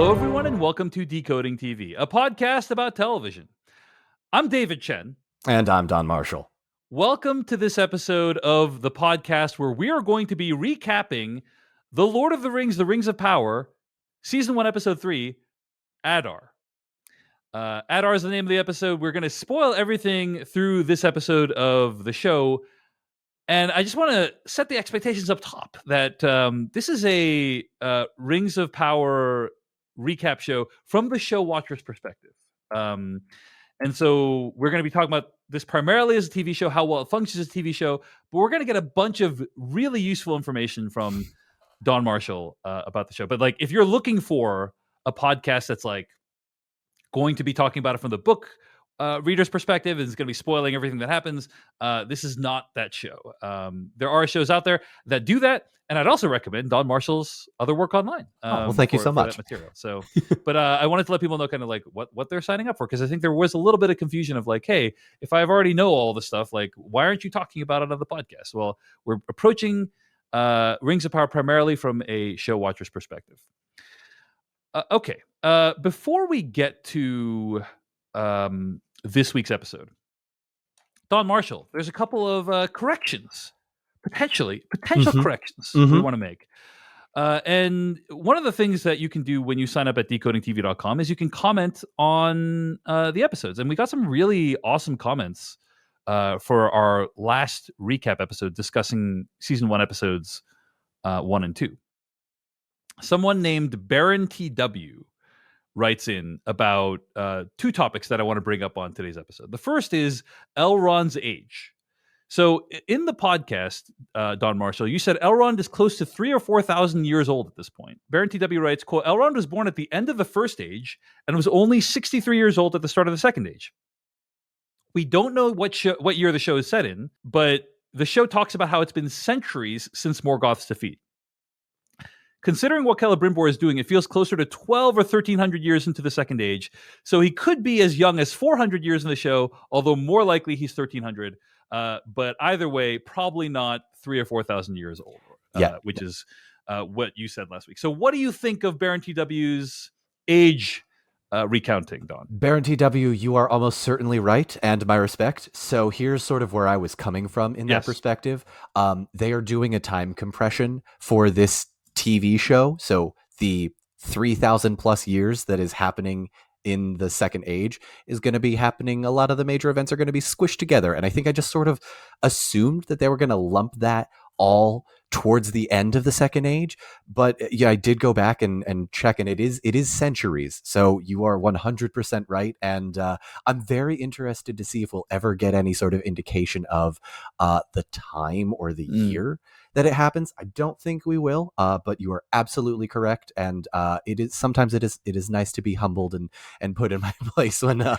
Hello, everyone, and welcome to Decoding TV, a podcast about television. I'm David Chen. And I'm Don Marshall. Welcome to this episode of the podcast where we are going to be recapping The Lord of the Rings, The Rings of Power, Season 1, Episode 3, Adar. Adar is the name of the episode. We're going to spoil everything through this episode of the show. And I just want to set the expectations up top that this is a Rings of Power recap show from the show watcher's perspective. And so we're going to be talking about this primarily as a TV show, how well it functions as a TV show, but we're going to get a bunch of really useful information from Don Marshall about the show. But like, if you're looking for a podcast that's like going to be talking about it from the book reader's perspective and is going to be spoiling everything that happens, this is not that show. There are shows out there that do that, and I'd also recommend Don Marshall's other work online. Well, thank you so much. Material. So, but I wanted to let people know kind of like what they're signing up for, because I think there was a little bit of confusion of like, hey, if I've already know all the stuff, like why aren't you talking about it on the podcast? Well, we're approaching Rings of Power primarily from a show watcher's perspective. Okay. Before we get to this week's episode, Don Marshall, there's a couple of corrections, potential corrections we want to make. And one of the things that you can do when you sign up at decodingtv.com is you can comment on the episodes. And we got some really awesome comments for our last recap episode discussing season 1 episodes 1 and 2. Someone named Baron TW writes in about two topics that I want to bring up on today's episode. The first is Elrond's age. So in the podcast, Don Marshall, you said Elrond is close to 3,000 or 4,000 years old at this point. Baron TW writes, quote, Elrond was born at the end of the first age and was only 63 years old at the start of the second age. We don't know what year the show is set in, but the show talks about how it's been centuries since Morgoth's defeat. Considering what Celebrimbor is doing, it feels closer to 1,200 or 1,300 years into the second age. So he could be as young as 400 years in the show, although more likely he's 1,300. But either way, probably not 3,000 or 4,000 years old, which is what you said last week. So what do you think of Baron TW's age recounting, Don? Baron TW, you are almost certainly right, and my respect. So here's sort of where I was coming from in that perspective. They are doing a time compression for this TV show, so the 3,000 plus years that is happening in the second age is going to be happening. A lot of the major events are going to be squished together, and I think I just sort of assumed that they were going to lump that all towards the end of the second age. But yeah, I did go back and check, and it is centuries. So you are 100% right, and I'm very interested to see if we'll ever get any sort of indication of the time or the year that it happens. I don't think we will, but you are absolutely correct, and it is nice to be humbled and put in my place when I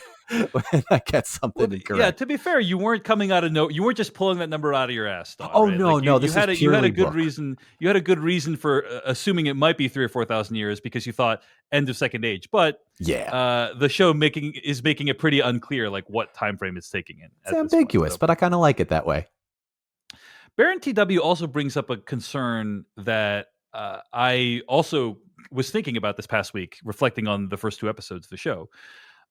get something incorrect. Yeah, to be fair, you weren't coming out of you weren't just pulling that number out of your ass, Don, Oh, right? no, like no, you had a good reason. You had a good reason for assuming it might be 3,000 or 4,000 years because you thought end of second age. But the show is making it pretty unclear like what time frame it's taking in. It's ambiguous, but I kind of like it that way. Baron TW also brings up a concern that I also was thinking about this past week, reflecting on the first two episodes of the show.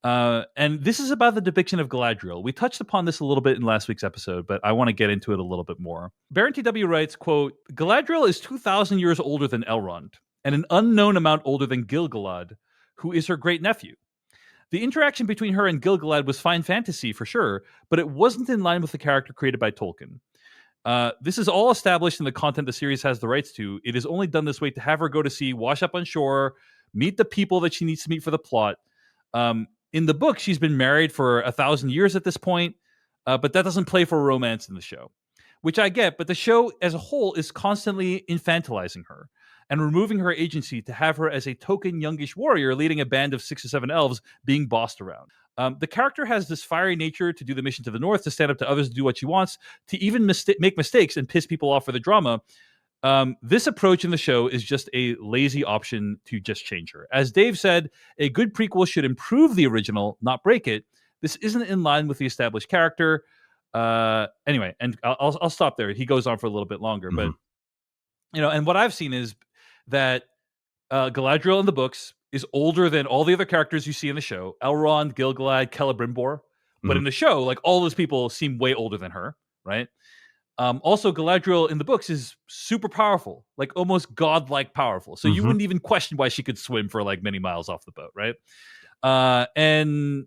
And this is about the depiction of Galadriel. We touched upon this a little bit in last week's episode, but I want to get into it a little bit more. Baron TW writes, quote, Galadriel is 2,000 years older than Elrond, and an unknown amount older than Gil-galad, who is her great-nephew. The interaction between her and Gil-galad was fine fantasy for sure, but it wasn't in line with the character created by Tolkien. This is all established in the content the series has the rights to. It is only done this way to have her go to sea, wash up on shore, meet the people that she needs to meet for the plot. In the book, she's been married for 1,000 years at this point, but that doesn't play for romance in the show, which I get. But the show as a whole is constantly infantilizing her and removing her agency to have her as a token youngish warrior leading a band of 6 or 7 elves being bossed around. The character has this fiery nature to do the mission to the north, to stand up to others, to do what she wants, to even make mistakes and piss people off for the drama. This approach in the show is just a lazy option to just change her. As Dave said, a good prequel should improve the original, not break it. This isn't in line with the established character. Anyway, and I'll stop there. He goes on for a little bit longer, but and what I've seen is that Galadriel in the books is older than all the other characters you see in the show. Elrond, Gilgalad, Celebrimbor. But in the show, like all those people seem way older than her, right? Also, Galadriel in the books is super powerful, like almost godlike powerful. So you wouldn't even question why she could swim for like many miles off the boat, right? And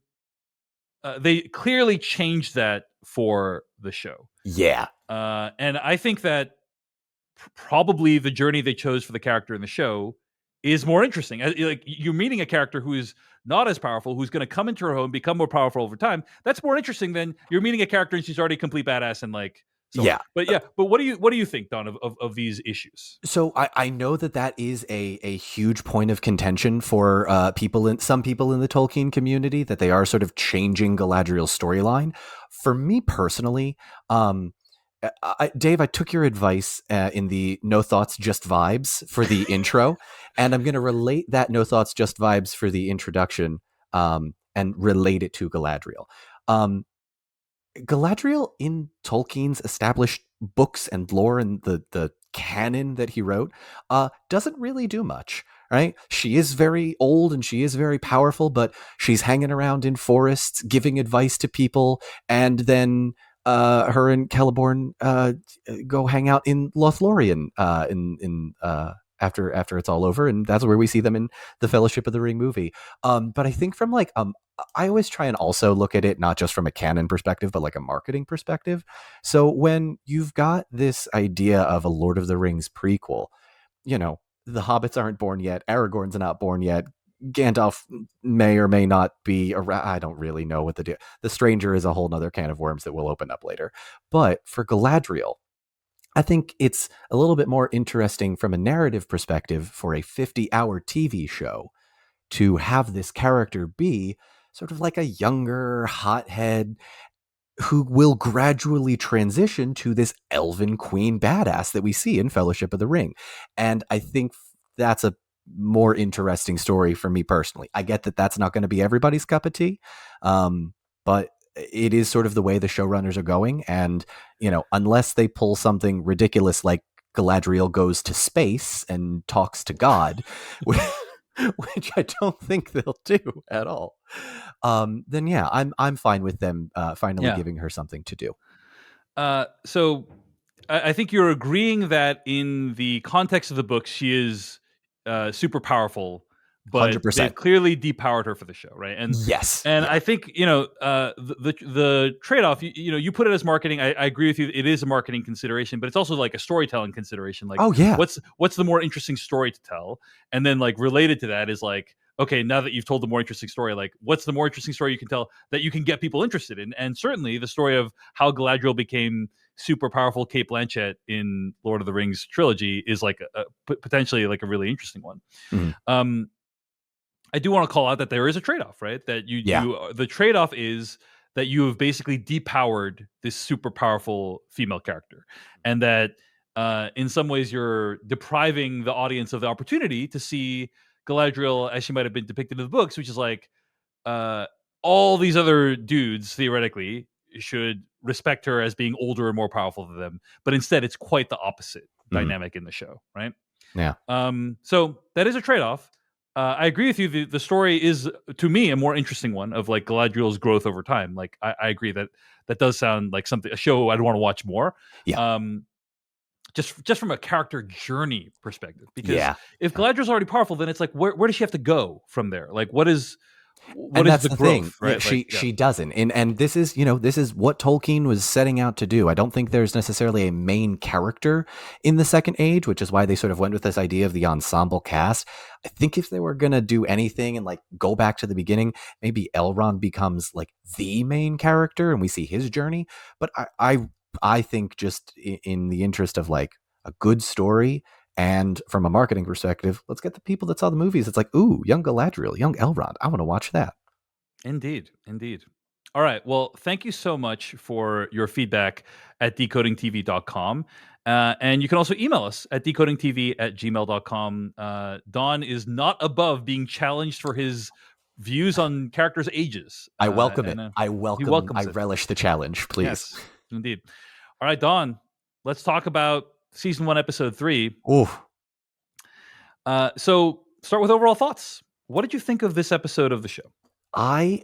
they clearly changed that for the show. Yeah. And I think that probably the journey they chose for the character in the show is more interesting. Like you're meeting a character who is not as powerful, who's going to come into her home, become more powerful over time. That's more interesting than you're meeting a character and she's already a complete badass and like. So yeah. But what do you think, Don, of these issues? So I know that is a huge point of contention for some people in the Tolkien community, that they are sort of changing Galadriel's storyline. For me personally, Dave, I took your advice in the No Thoughts, Just Vibes for the intro, and I'm going to relate that No Thoughts, Just Vibes for the introduction and relate it to Galadriel. Galadriel in Tolkien's established books and lore and the canon that he wrote doesn't really do much, right? She is very old and she is very powerful, but she's hanging around in forests, giving advice to people, and then her and Celeborn go hang out in Lothlorien after it's all over, and that's where we see them in the Fellowship of the Ring movie. But I think from like I always try and also look at it not just from a canon perspective, but like a marketing perspective. So when you've got this idea of a Lord of the Rings prequel, you know, the hobbits aren't born yet, Aragorn's not born yet, Gandalf may or may not be around. I don't really know what the stranger is a whole nother can of worms that we'll open up later. But for Galadriel, I think it's a little bit more interesting from a narrative perspective for a 50-hour TV show to have this character be sort of like a younger hothead who will gradually transition to this elven queen badass that we see in Fellowship of the Ring. And I think that's a more interesting story for me personally. I get that that's not going to be everybody's cup of tea, but it is sort of the way the showrunners are going. And, you know, unless they pull something ridiculous like Galadriel goes to space and talks to God, which I don't think they'll do at all, then yeah, I'm fine with them finally giving her something to do. So I think you're agreeing that in the context of the book, she is super powerful, but 100%. they've clearly depowered her for the show, right? And yes, I think the trade off. You put it as marketing. I agree with you. It is a marketing consideration, but it's also like a storytelling consideration. Like, what's the more interesting story to tell? And then like related to that is like, okay, now that you've told the more interesting story, like what's the more interesting story you can tell that you can get people interested in? And certainly the story of how Galadriel became super powerful Cate Blanchett in Lord of the Rings trilogy is like potentially like a really interesting one. Mm-hmm. I do want to call out that there is a trade-off, right? That the trade-off is that you have basically depowered this super powerful female character, and that in some ways you're depriving the audience of the opportunity to see Galadriel as she might have been depicted in the books, which is like all these other dudes theoretically should respect her as being older and more powerful than them, but instead it's quite the opposite dynamic in the show, right? Yeah. So that is a trade-off. I agree with you. The story is, to me, a more interesting one of like Galadriel's growth over time. Like I agree that does sound like a show I'd want to watch more. Yeah. Just from a character journey perspective, because if Galadriel's already powerful, then it's like where does she have to go from there? Like what is the growth, thing, right? She doesn't, and this is what Tolkien was setting out to do. I don't think there's necessarily a main character in the Second Age, which is why they sort of went with this idea of the ensemble cast. I think if they were gonna do anything and like go back to the beginning, maybe Elrond becomes like the main character and we see his journey. But I think just in the interest of like a good story, and from a marketing perspective, let's get the people that saw the movies. It's like, ooh, young Galadriel, young Elrond. I want to watch that. Indeed. All right. Well, thank you so much for your feedback at decodingtv.com. And you can also email us at decodingtv@gmail.com. Don is not above being challenged for his views on characters' ages. I welcome it. I relish the challenge, please. Yes, indeed. All right, Don, let's talk about Season 1, Episode 3. Ooh. So start with overall thoughts. What did you think of this episode of the show? I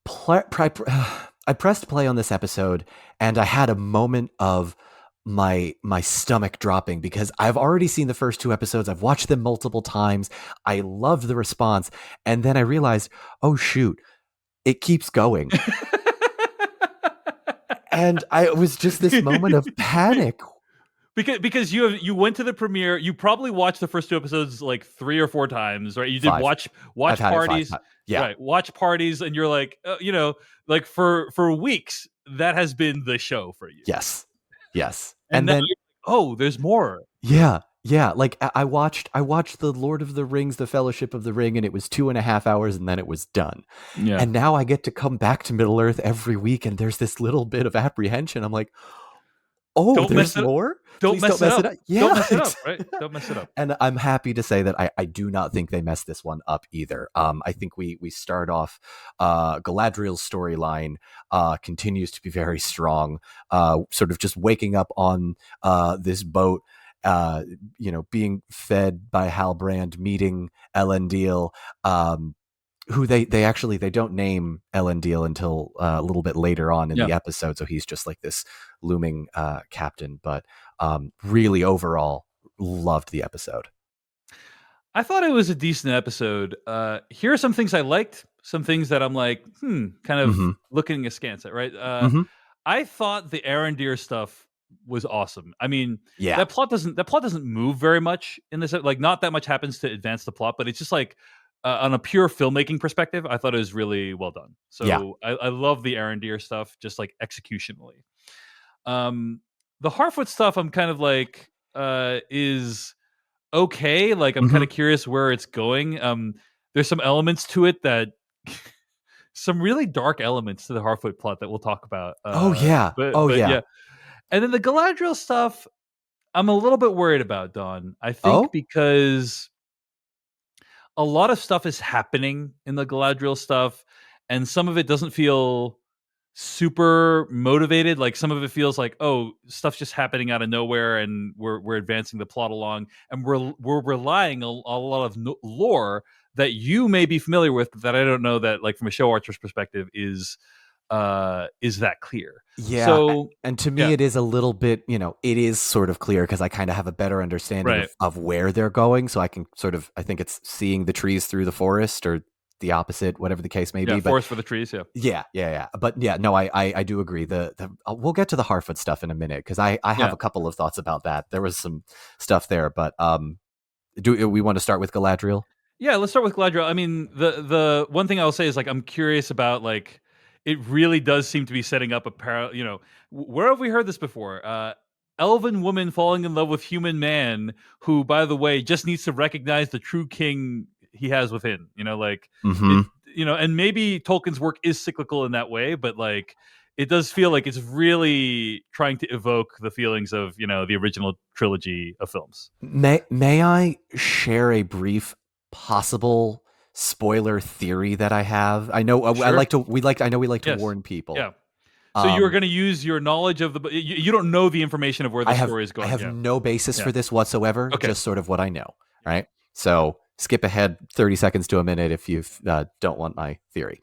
I pressed play on this episode, and I had a moment of my stomach dropping because I've already seen the first two episodes. I've watched them multiple times. I loved the response, and then I realized, oh shoot, it keeps going. And it was just this moment of panic. Because you went to the premiere, you probably watched the first two episodes like 3 or 4 times, right? You did watch I've had parties, it 5 times. Yeah, right? Watch parties, and you're like, like for weeks, that has been the show for you. yes, And then, there's more. Yeah. Like I watched the Lord of the Rings, the Fellowship of the Ring, and it was 2.5 hours, and then it was done. Yeah. And now I get to come back to Middle Earth every week, and there's this little bit of apprehension. I'm like, oh, there's more? Don't mess it up. Yeah, don't mess it up, right? Don't mess it up. And I'm happy to say that I do not think they messed this one up either. I think we start off, Galadriel's storyline continues to be very strong, sort of just waking up on this boat, being fed by Halbrand, meeting Elendil, who they don't name Elendil until a little bit later on in the episode, so he's just like this looming captain. But really, overall, loved the episode. I thought it was a decent episode. Here are some things I liked, some things that I'm like, kind of looking askance at, right? I thought the Arondir stuff was awesome. I mean, that plot doesn't move very much in this. Like, not that much happens to advance the plot, but it's just like, on a pure filmmaking perspective, I thought it was really well done. So I love the Arondir stuff, just like executionally. The Harfoot stuff, I'm kind of like, is okay. Like, I'm kind of curious where it's going. There's some elements to it that some really dark elements to the Harfoot plot that we'll talk about. But yeah. And then the Galadriel stuff, I'm a little bit worried about, Don. I think because a lot of stuff is happening in the Galadriel stuff, and some of it doesn't feel super motivated. Like, some of it feels like, stuff's just happening out of nowhere, and we're advancing the plot along, and we're relying a lot of lore that you may be familiar with, but that I don't know that, like, from a show archer's perspective, is that clear. Yeah. So, and to me, it is a little bit, it is sort of clear because I kind of have a better understanding of where they're going. So I can I think it's seeing the trees through the forest, or the opposite, whatever the case may be. But forest for the trees. Yeah. But yeah, no, I do agree. We'll get to the Harfoot stuff in a minute, because I have a couple of thoughts about that. There was some stuff there, but do we want to start with Galadriel? Yeah, let's start with Galadriel. I mean, the one thing I'll say is, like, I'm curious about, like, it really does seem to be setting up a parallel. Where have we heard this before? Elven woman falling in love with human man, who, by the way, just needs to recognize the true king he has within. And maybe Tolkien's work is cyclical in that way, but, like, it does feel like it's really trying to evoke the feelings of the original trilogy of films. May I share a brief possible spoiler theory that I have? I know Sure. we like to warn people. Yeah. So you're going to use your knowledge of you don't know the information of where the story is going. I have no basis for this whatsoever. Okay. Just sort of what I know. Right. So skip ahead 30 seconds to a minute if you don't want my theory.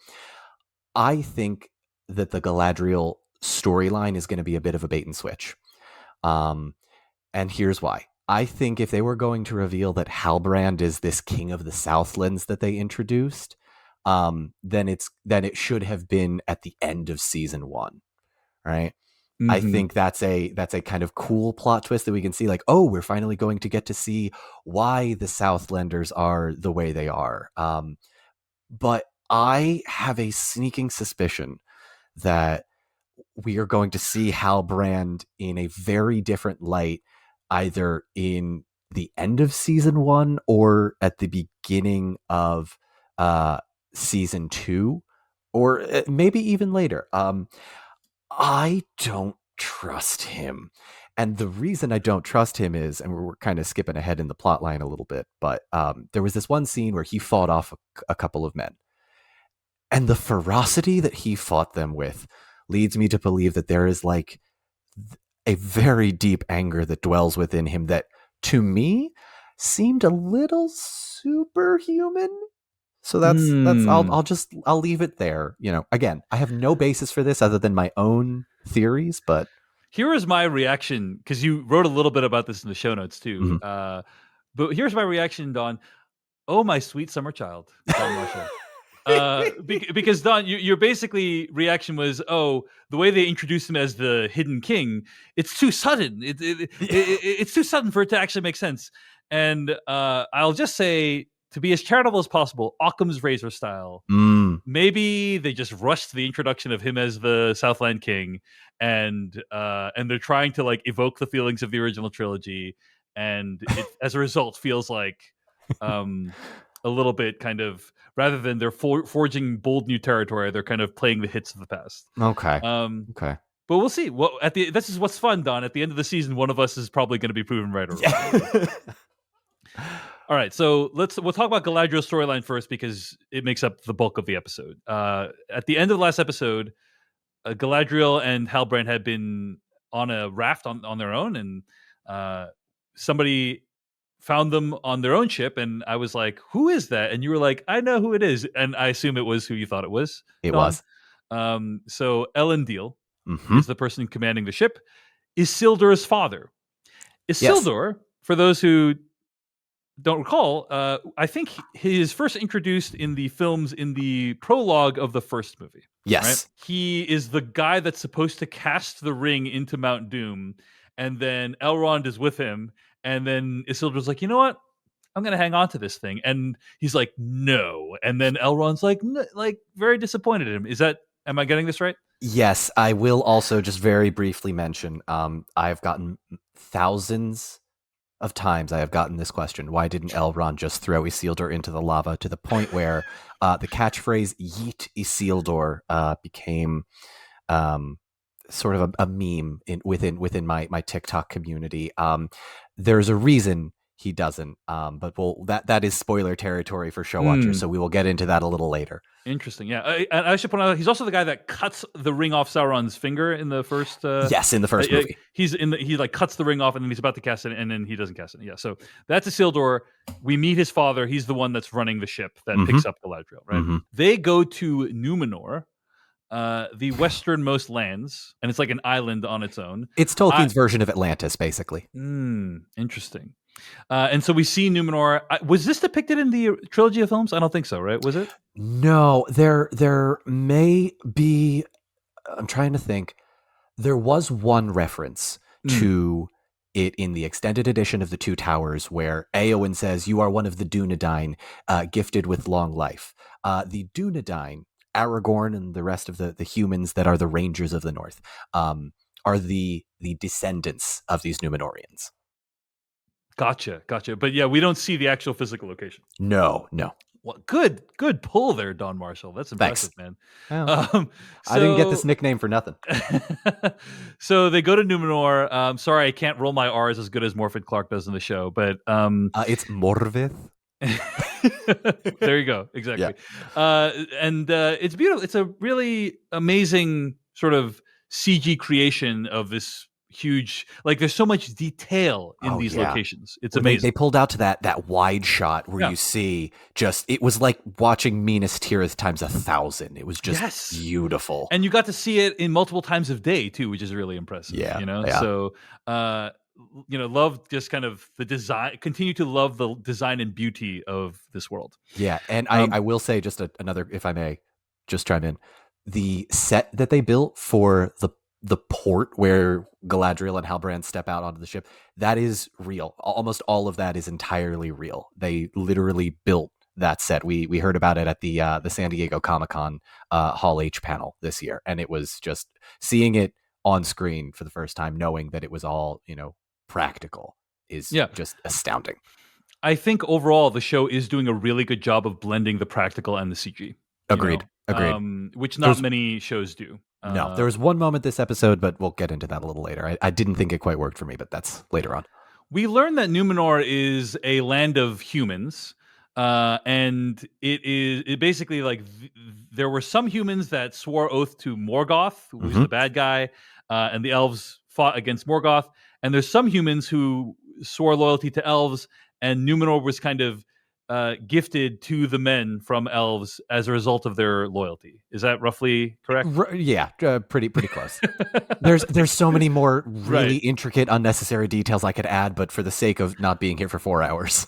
I think that the Galadriel storyline is going to be a bit of a bait and switch. And here's why. I think if they were going to reveal that Halbrand is this king of the Southlands that they introduced, then it should have been at the end of season 1, right? I think that's a kind of cool plot twist that we can see, like, we're finally going to get to see why the Southlanders are the way they are. But I have a sneaking suspicion that we are going to see Halbrand in a very different light, either in the end of season 1 or at the beginning of season 2, or maybe even later. I don't trust him. And the reason I don't trust him is, and we're kind of skipping ahead in the plot line a little bit, but there was this one scene where he fought off a couple of men. And the ferocity that he fought them with leads me to believe that there is, like, a very deep anger that dwells within him that, to me, seemed a little superhuman So that's I'll leave it there. Again, I have no basis for this other than my own theories, but here is my reaction, because you wrote a little bit about this in the show notes too. But here's my reaction, Don. Oh, my sweet summer child, Don Marshall. Because Don, your basically reaction was, oh, the way they introduced him as the hidden king, it's too sudden. It's too sudden for it to actually make sense. And I'll just say, to be as charitable as possible, Occam's razor style. Maybe they just rushed the introduction of him as the Southland King, and they're trying to like evoke the feelings of the original trilogy, and it, as a result, feels like a little bit kind of, rather than they're forging bold new territory, they're kind of playing the hits of the past. Okay. Okay. But we'll see. Well, this is what's fun, Don. At the end of the season, one of us is probably going to be proven right or wrong. All right, so we'll talk about Galadriel's storyline first, because it makes up the bulk of the episode. At the end of the last episode, Galadriel and Halbrand had been on a raft on their own, and somebody found them on their own ship, and I was like, "Who is that?" And you were like, "I know who it is," and I assume it was who you thought it was. It Don. was. So Elendil is the person commanding the ship. Isildur's father. Isildur, for those who don't recall, I think he is first introduced in the films in the prologue of the first movie. Yes. Right? He is the guy that's supposed to cast the ring into Mount Doom, and then Elrond is with him, and then Isildur's like, you know what? I'm going to hang on to this thing. And he's like, no. And then Elrond's like, very disappointed in him. Am I getting this right? Yes. I will also just very briefly mention, I've gotten thousands of times I have gotten this question: why didn't Elrond just throw Isildur into the lava? To the point where the catchphrase "Yeet Isildur" became sort of a meme within my TikTok community. There's a reason he doesn't, but that is spoiler territory for show watchers, so we will get into that a little later. Interesting, yeah. I should point out, he's also the guy that cuts the ring off Sauron's finger in the first. Yes, in the first movie, he like cuts the ring off, and then he's about to cast it, and then he doesn't cast it. Yeah, so that's Isildur. We meet his father. He's the one that's running the ship that picks up Galadriel. Right? They go to Numenor, the westernmost lands, and it's like an island on its own. It's Tolkien's version of Atlantis, basically. Interesting. And so we see Numenor. Was this depicted in the trilogy of films? I don't think so, right? Was it? No, there may be. I'm trying to think. There was one reference to it in the extended edition of The Two Towers, where Eowyn says, "You are one of the Dunedain, gifted with long life." The Dunedain, Aragorn, and the rest of the humans that are the Rangers of the North, are the descendants of these Numenorians. Gotcha. But yeah, we don't see the actual physical location. No. Well, good pull there, Don Marshall. That's impressive, Thanks. Man. Well, I didn't get this nickname for nothing. So they go to Numenor. Sorry, I can't roll my R's as good as Morfydd Clark does in the show, but it's Morvith. There you go. Exactly. Yeah. And it's beautiful. It's a really amazing sort of CG creation of this huge, like, there's so much detail in these locations. It's amazing. They pulled out to that wide shot where you see it was like watching Minas Tirith times 1,000. It was just beautiful. And you got to see it in multiple times of day too, which is really impressive. So love just kind of the design, continue to love the design and beauty of this world. Yeah. And I will say just another, if I may just chime in, the set that they built for the port where Galadriel and Halbrand step out onto the ship, that is real. Almost all of that is entirely real. They literally built that set. We heard about it at the San Diego Comic-Con Hall H panel this year, and it was just seeing it on screen for the first time, knowing that it was all practical is just astounding. I think overall the show is doing a really good job of blending the practical and the CG. Agreed. Which not many shows do. No, there was one moment this episode, but we'll get into that a little later. I didn't think it quite worked for me, but that's later on. We learned that Numenor is a land of humans, and it basically like there were some humans that swore oath to Morgoth, who was the bad guy, and the elves fought against Morgoth. And there's some humans who swore loyalty to elves, and Numenor was kind of gifted to the men from elves as a result of their loyalty. Is that roughly correct? Yeah, pretty close. There's so many more really intricate, unnecessary details I could add, but for the sake of not being here for 4 hours.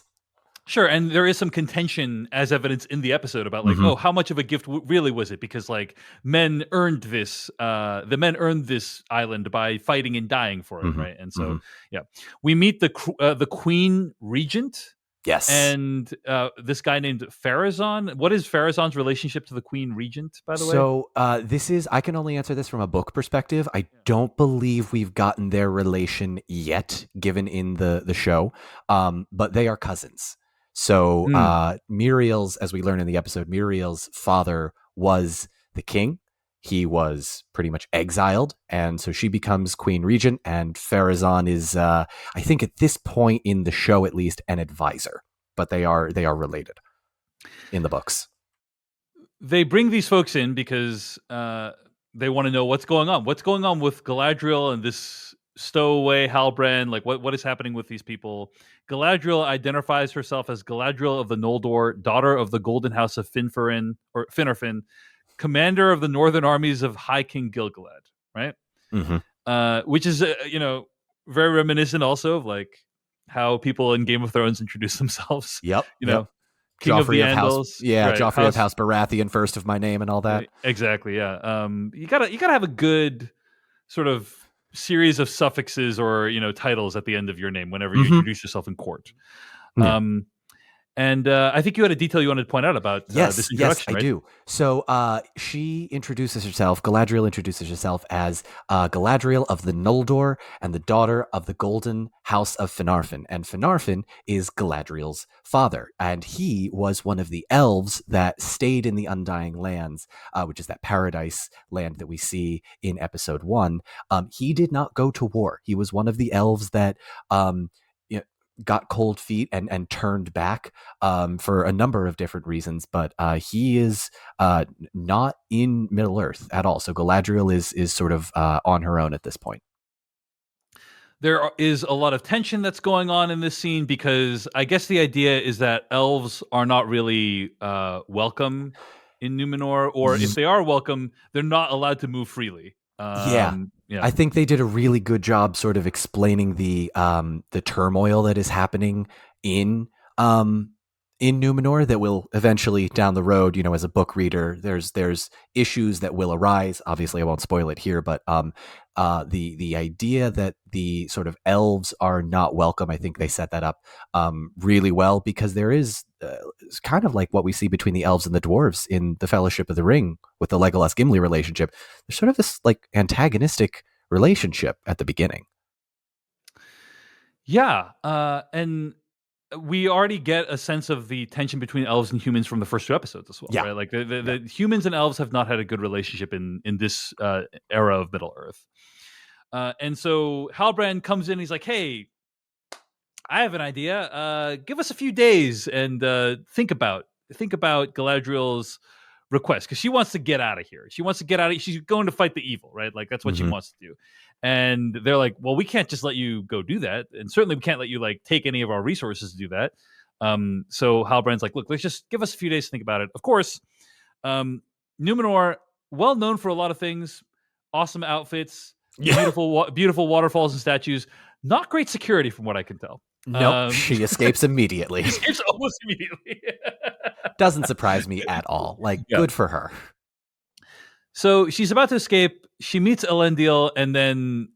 Sure, and there is some contention as evidence in the episode about like, how much of a gift really was it? Because like men earned this, the men earned this island by fighting and dying for it, right? And so, yeah, we meet the Queen Regent. Yes, and this guy named Pharazôn. What is Pharazôn's relationship to the Queen Regent, by the way? So I can only answer this from a book perspective. I don't believe we've gotten their relation yet, given in the show, but they are cousins. So Muriel's, as we learn in the episode, Muriel's father was the king. He was pretty much exiled, and so she becomes Queen Regent, and Pharazôn is, I think at this point in the show at least, an advisor. But they are related in the books. They bring these folks in because they want to know what's going on. What's going on with Galadriel and this stowaway Halbrand? Like, what is happening with these people? Galadriel identifies herself as Galadriel of the Noldor, daughter of the Golden House of Finarfin, commander of the northern armies of High King Gil-galad, right? Which is, very reminiscent also of like how people in Game of Thrones introduce themselves. Yep. King Joffrey of the Andals, Joffrey of House Baratheon, first of my name, and all that. Right, exactly, yeah. You gotta have a good sort of series of suffixes or titles at the end of your name whenever you introduce yourself in court. Yeah. And I think you had a detail you wanted to point out about this introduction. Yes, right? I do. So Galadriel introduces herself as Galadriel of the Noldor and the daughter of the Golden House of Finarfin. And Finarfin is Galadriel's father. And he was one of the elves that stayed in the Undying Lands, which is that paradise land that we see in episode 1. He did not go to war. He was one of the elves that got cold feet and turned back for a number of different reasons, but he is not in Middle Earth at all. So Galadriel is sort of on her own at this point. There is a lot of tension that's going on in this scene because I guess the idea is that elves are not really welcome in Numenor, or if they are welcome, they're not allowed to move freely. Yeah. I think they did a really good job sort of explaining the turmoil that is happening in Numenor that will eventually down the road, as a book reader, there's issues that will arise. Obviously, I won't spoil it here, but the idea that the sort of elves are not welcome, I think they set that up really well, because there is it's kind of like what we see between the elves and the dwarves in the Fellowship of the Ring with the Legolas Gimli relationship. There's sort of this like antagonistic relationship at the beginning. Yeah, and we already get a sense of the tension between elves and humans from the first 2 episodes as well, right? Like the humans and elves have not had a good relationship in this era of Middle Earth. And so Halbrand comes in, he's like, hey, I have an idea. Give us a few days and think about Galadriel's request, because she wants to get out of here. She's going to fight the evil, right? Like that's what she wants to do. And they're like, well, we can't just let you go do that, and certainly we can't let you like take any of our resources to do that. So Halbrand's like, look, let's just give us a few days to think about it. Of course, Numenor, well known for a lot of things, awesome outfits, beautiful waterfalls and statues. Not great security, from what I can tell. Nope, she escapes immediately. Escapes almost immediately. Doesn't surprise me at all. Like, good for her. So she's about to escape. She meets Elendil, and then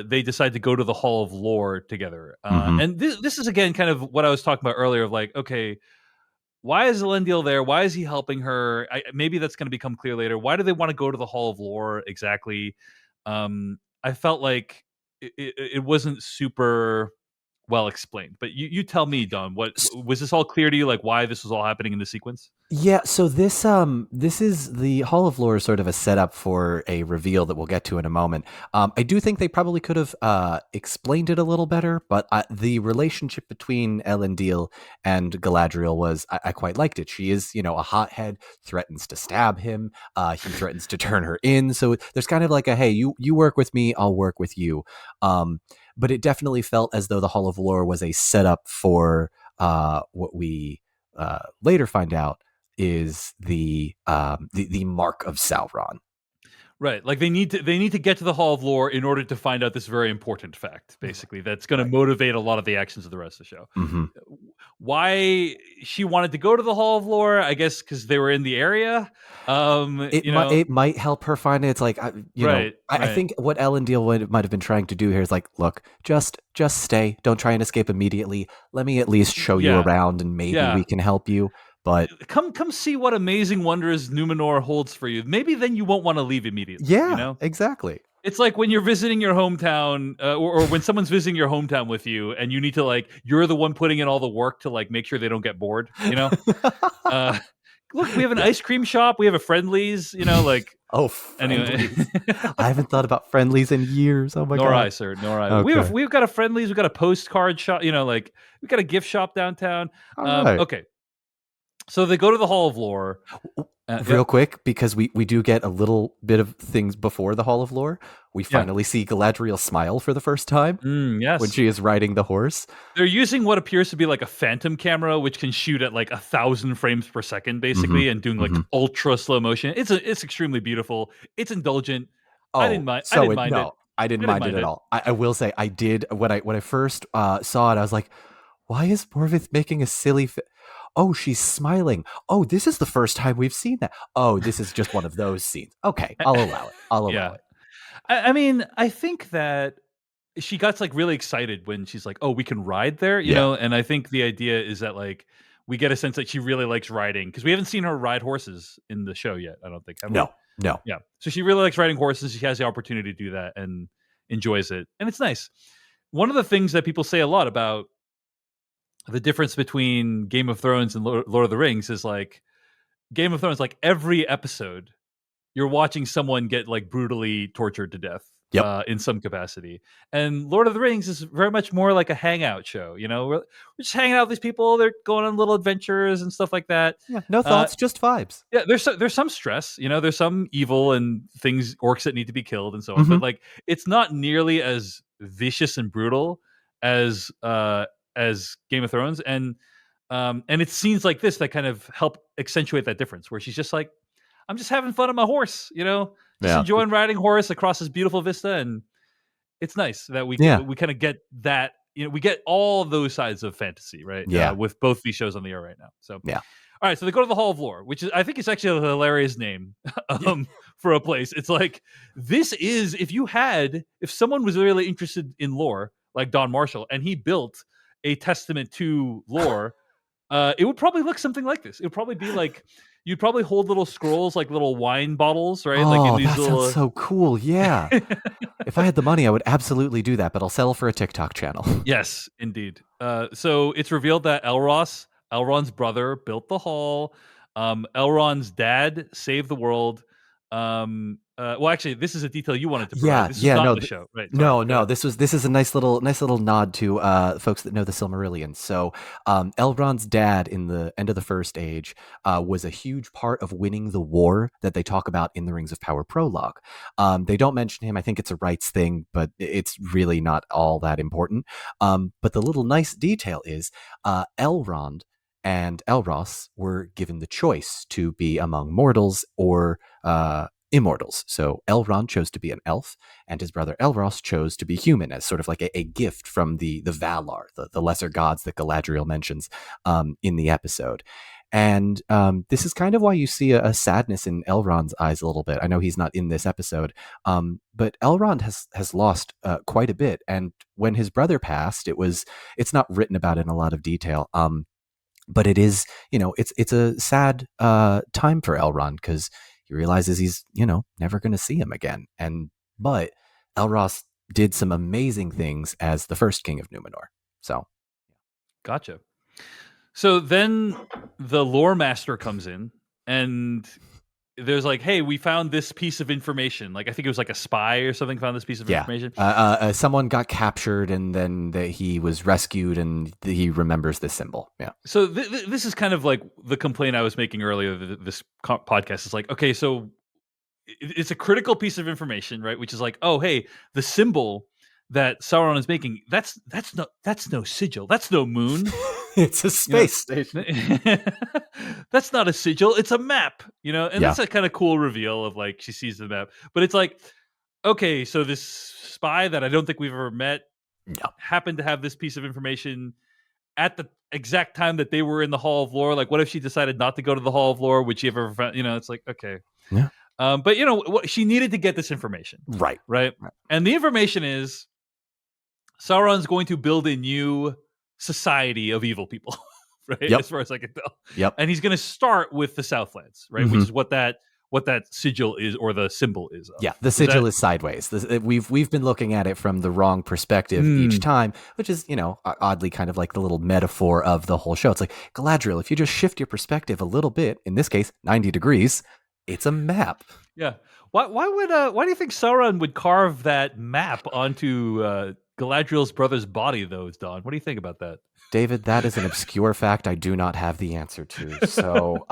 they decide to go to the Hall of Lore together. And this is, again, kind of what I was talking about earlier of like, okay, why is Elendil there? Why is he helping her? Maybe that's going to become clear later. Why do they want to go to the Hall of Lore exactly? I felt like it wasn't super well explained, but you tell me, Don, what was this all clear to you, like why this was all happening in the sequence? Yeah, so this is the Hall of Lore, sort of a setup for a reveal that we'll get to in a moment. I do think they probably could have explained it a little better, but the relationship between Elendil and Galadriel was, I quite liked it. She is, a hothead, threatens to stab him, he threatens to turn her in, so there's kind of like a, hey, you work with me, I'll work with you. But it definitely felt as though the Hall of Lore was a setup for what we later find out is the mark of Sauron. Right, like they need to get to the Hall of Lore in order to find out this very important fact. Basically, that's going to motivate a lot of the actions of the rest of the show. Mm-hmm. Why she wanted to go to the Hall of Lore? I guess because they were in the area. It might help her find it. It's like I think what Elendil might have been trying to do here is like, look, just stay. Don't try and escape immediately. Let me at least show you around, and maybe we can help you. But come see what amazing wonders Numenor holds for you. Maybe then you won't want to leave immediately. Yeah, exactly. It's like when you're visiting your hometown, or when someone's visiting your hometown with you, and you need to you're the one putting in all the work to make sure they don't get bored. Look, we have an ice cream shop. We have a Friendlies. Oh, Friendlies. Anyway. I haven't thought about Friendlies in years. Oh my god. Nor I, sir. Nor I. Okay. We've got a Friendlies. We've got a postcard shop. We've got a gift shop downtown. Right. Okay. So they go to the Hall of Lore. Real quick, because we do get a little bit of things before the Hall of Lore. We finally see Galadriel smile for the first time. Yes. When she is riding the horse. They're using what appears to be like a phantom camera, which can shoot at 1,000 frames per second, basically, and doing ultra slow motion. It's extremely beautiful. It's indulgent. Oh, I didn't mind. I didn't mind it. I didn't mind it at all. I will say I did when I first saw it. I was like, why is Morvith making a silly oh, she's smiling. Oh, this is the first time we've seen that. Oh, this is just one of those scenes. Okay, I'll allow it. I'll allow it. I mean, I think that she got really excited when she's like, "Oh, we can ride there," you know. And I think the idea is that we get a sense that she really likes riding, because we haven't seen her ride horses in the show yet. I don't think. No. Yeah. So she really likes riding horses. She has the opportunity to do that and enjoys it, and it's nice. One of the things that people say a lot about the difference between Game of Thrones and Lord of the Rings is Game of Thrones, every episode, you're watching someone get brutally tortured to death in some capacity. And Lord of the Rings is very much more like a hangout show. We're just hanging out with these people. They're going on little adventures and stuff like that. Yeah, no thoughts, just vibes. Yeah, there's some stress. There's some evil and things, orcs that need to be killed and so on. But it's not nearly as vicious and brutal as Game of Thrones, and it's scenes like this that kind of help accentuate that difference, where she's just like, I'm just having fun on my horse, just enjoying riding horse across this beautiful vista, and it's nice that we kind of get that, we get all those sides of fantasy, right? With both these shows on the air right now. So all right, so they go to the Hall of Lore, which I think is actually a hilarious name for a place. It's this is, if someone was really interested in lore, like Don Marshall, and he built a testament to lore, it would probably look something like this. It would probably be you'd probably hold little scrolls, like little wine bottles, right? Oh, that sounds so cool. Yeah. If I had the money, I would absolutely do that, but I'll settle for a TikTok channel. Yes, indeed. So it's revealed that Elrond's brother, built the hall. Elrond's dad saved the world. Well, actually, this is a detail you wanted to provide. This is not the show, right? Sorry, no. This is a nice little nod to folks that know the Silmarillion. So, Elrond's dad in the end of the First Age was a huge part of winning the war that they talk about in the Rings of Power prologue. They don't mention him. I think it's a rights thing, but it's really not all that important. But the little nice detail is Elrond and Elros were given the choice to be among mortals or immortals. So Elrond chose to be an elf, and his brother Elros chose to be human, as sort of like a gift from the Valar, the lesser gods that Galadriel mentions in the episode. And this is kind of why you see a sadness in Elrond's eyes a little bit. I know he's not in this episode, but Elrond has lost quite a bit. And when his brother passed, it's not written about in a lot of detail. But it is, it's a sad time for Elrond, because he realizes he's, never going to see him again. But Elros did some amazing things as the first king of Numenor. So, gotcha. So then the lore master comes in, and there's hey, we found this piece of information. I think it was a spy or something found this piece of information. Someone got captured, and then he was rescued, and he remembers this symbol. Yeah. So this is kind of the complaint I was making earlier. This podcast is okay, so it's a critical piece of information, right? Which is oh, hey, the symbol that Sauron is making, that's no sigil, that's no moon. It's a space station. That's not a sigil, it's a map, and that's a kind of cool reveal of like she sees the map. But it's like, okay, so this spy that I don't think we've ever met happened to have this piece of information at the exact time that they were in the Hall of Lore. Like, what if she decided not to go to the Hall of Lore? Would she have ever found, it's like, okay. Yeah. But she needed to get this information. Right. And the information is Sauron's going to build a new society of evil people, right? Yep. As far as I can tell. Yep. And he's going to start with the Southlands, right? Which is what that sigil is, or the symbol is. Yeah, the sigil is sideways. We've been looking at it from the wrong perspective each time, which is, oddly kind of like the little metaphor of the whole show. It's like, Galadriel, if you just shift your perspective a little bit, in this case, 90 degrees, it's a map. Yeah. Why do you think Sauron would carve that map onto Galadriel's brother's body, though, Don? What do you think about that? David, that is an obscure fact I do not have the answer to. So,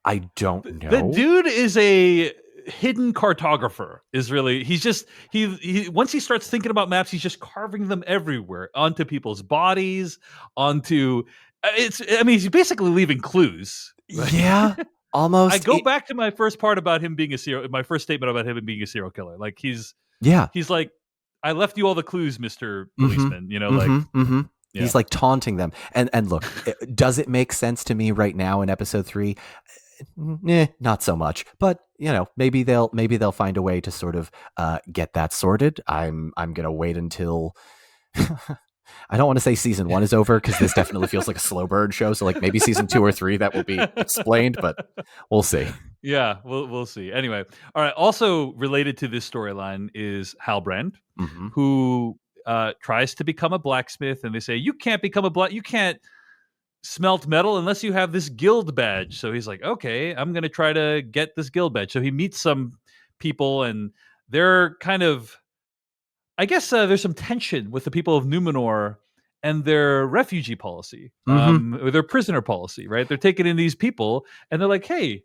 I don't know. The dude is a hidden cartographer. He once he starts thinking about maps, he's just carving them everywhere onto people's bodies, onto he's basically leaving clues. Right? Yeah. Almost. I go back to my first part about him being my first statement about him being a serial killer. Like he's like, I left you all the clues, Mr. Policeman. Yeah. He's like taunting them. And look, does it make sense to me right now in episode 3? Not so much. But maybe they'll find a way to sort of get that sorted. I'm gonna wait until. I don't want to say season 1 is over, because this definitely feels like a slow burn show. So like maybe season 2 or 3 that will be explained, but we'll see. Yeah, we'll see. Anyway, all right. Also related to this storyline is Halbrand, who tries to become a blacksmith, and they say you can't smelt metal unless you have this guild badge. So he's like, okay, I'm gonna try to get this guild badge. So he meets some people, and they're kind of, I guess there's some tension with the people of Numenor and their refugee policy, or their prisoner policy, right? They're taking in these people, and they're like, hey,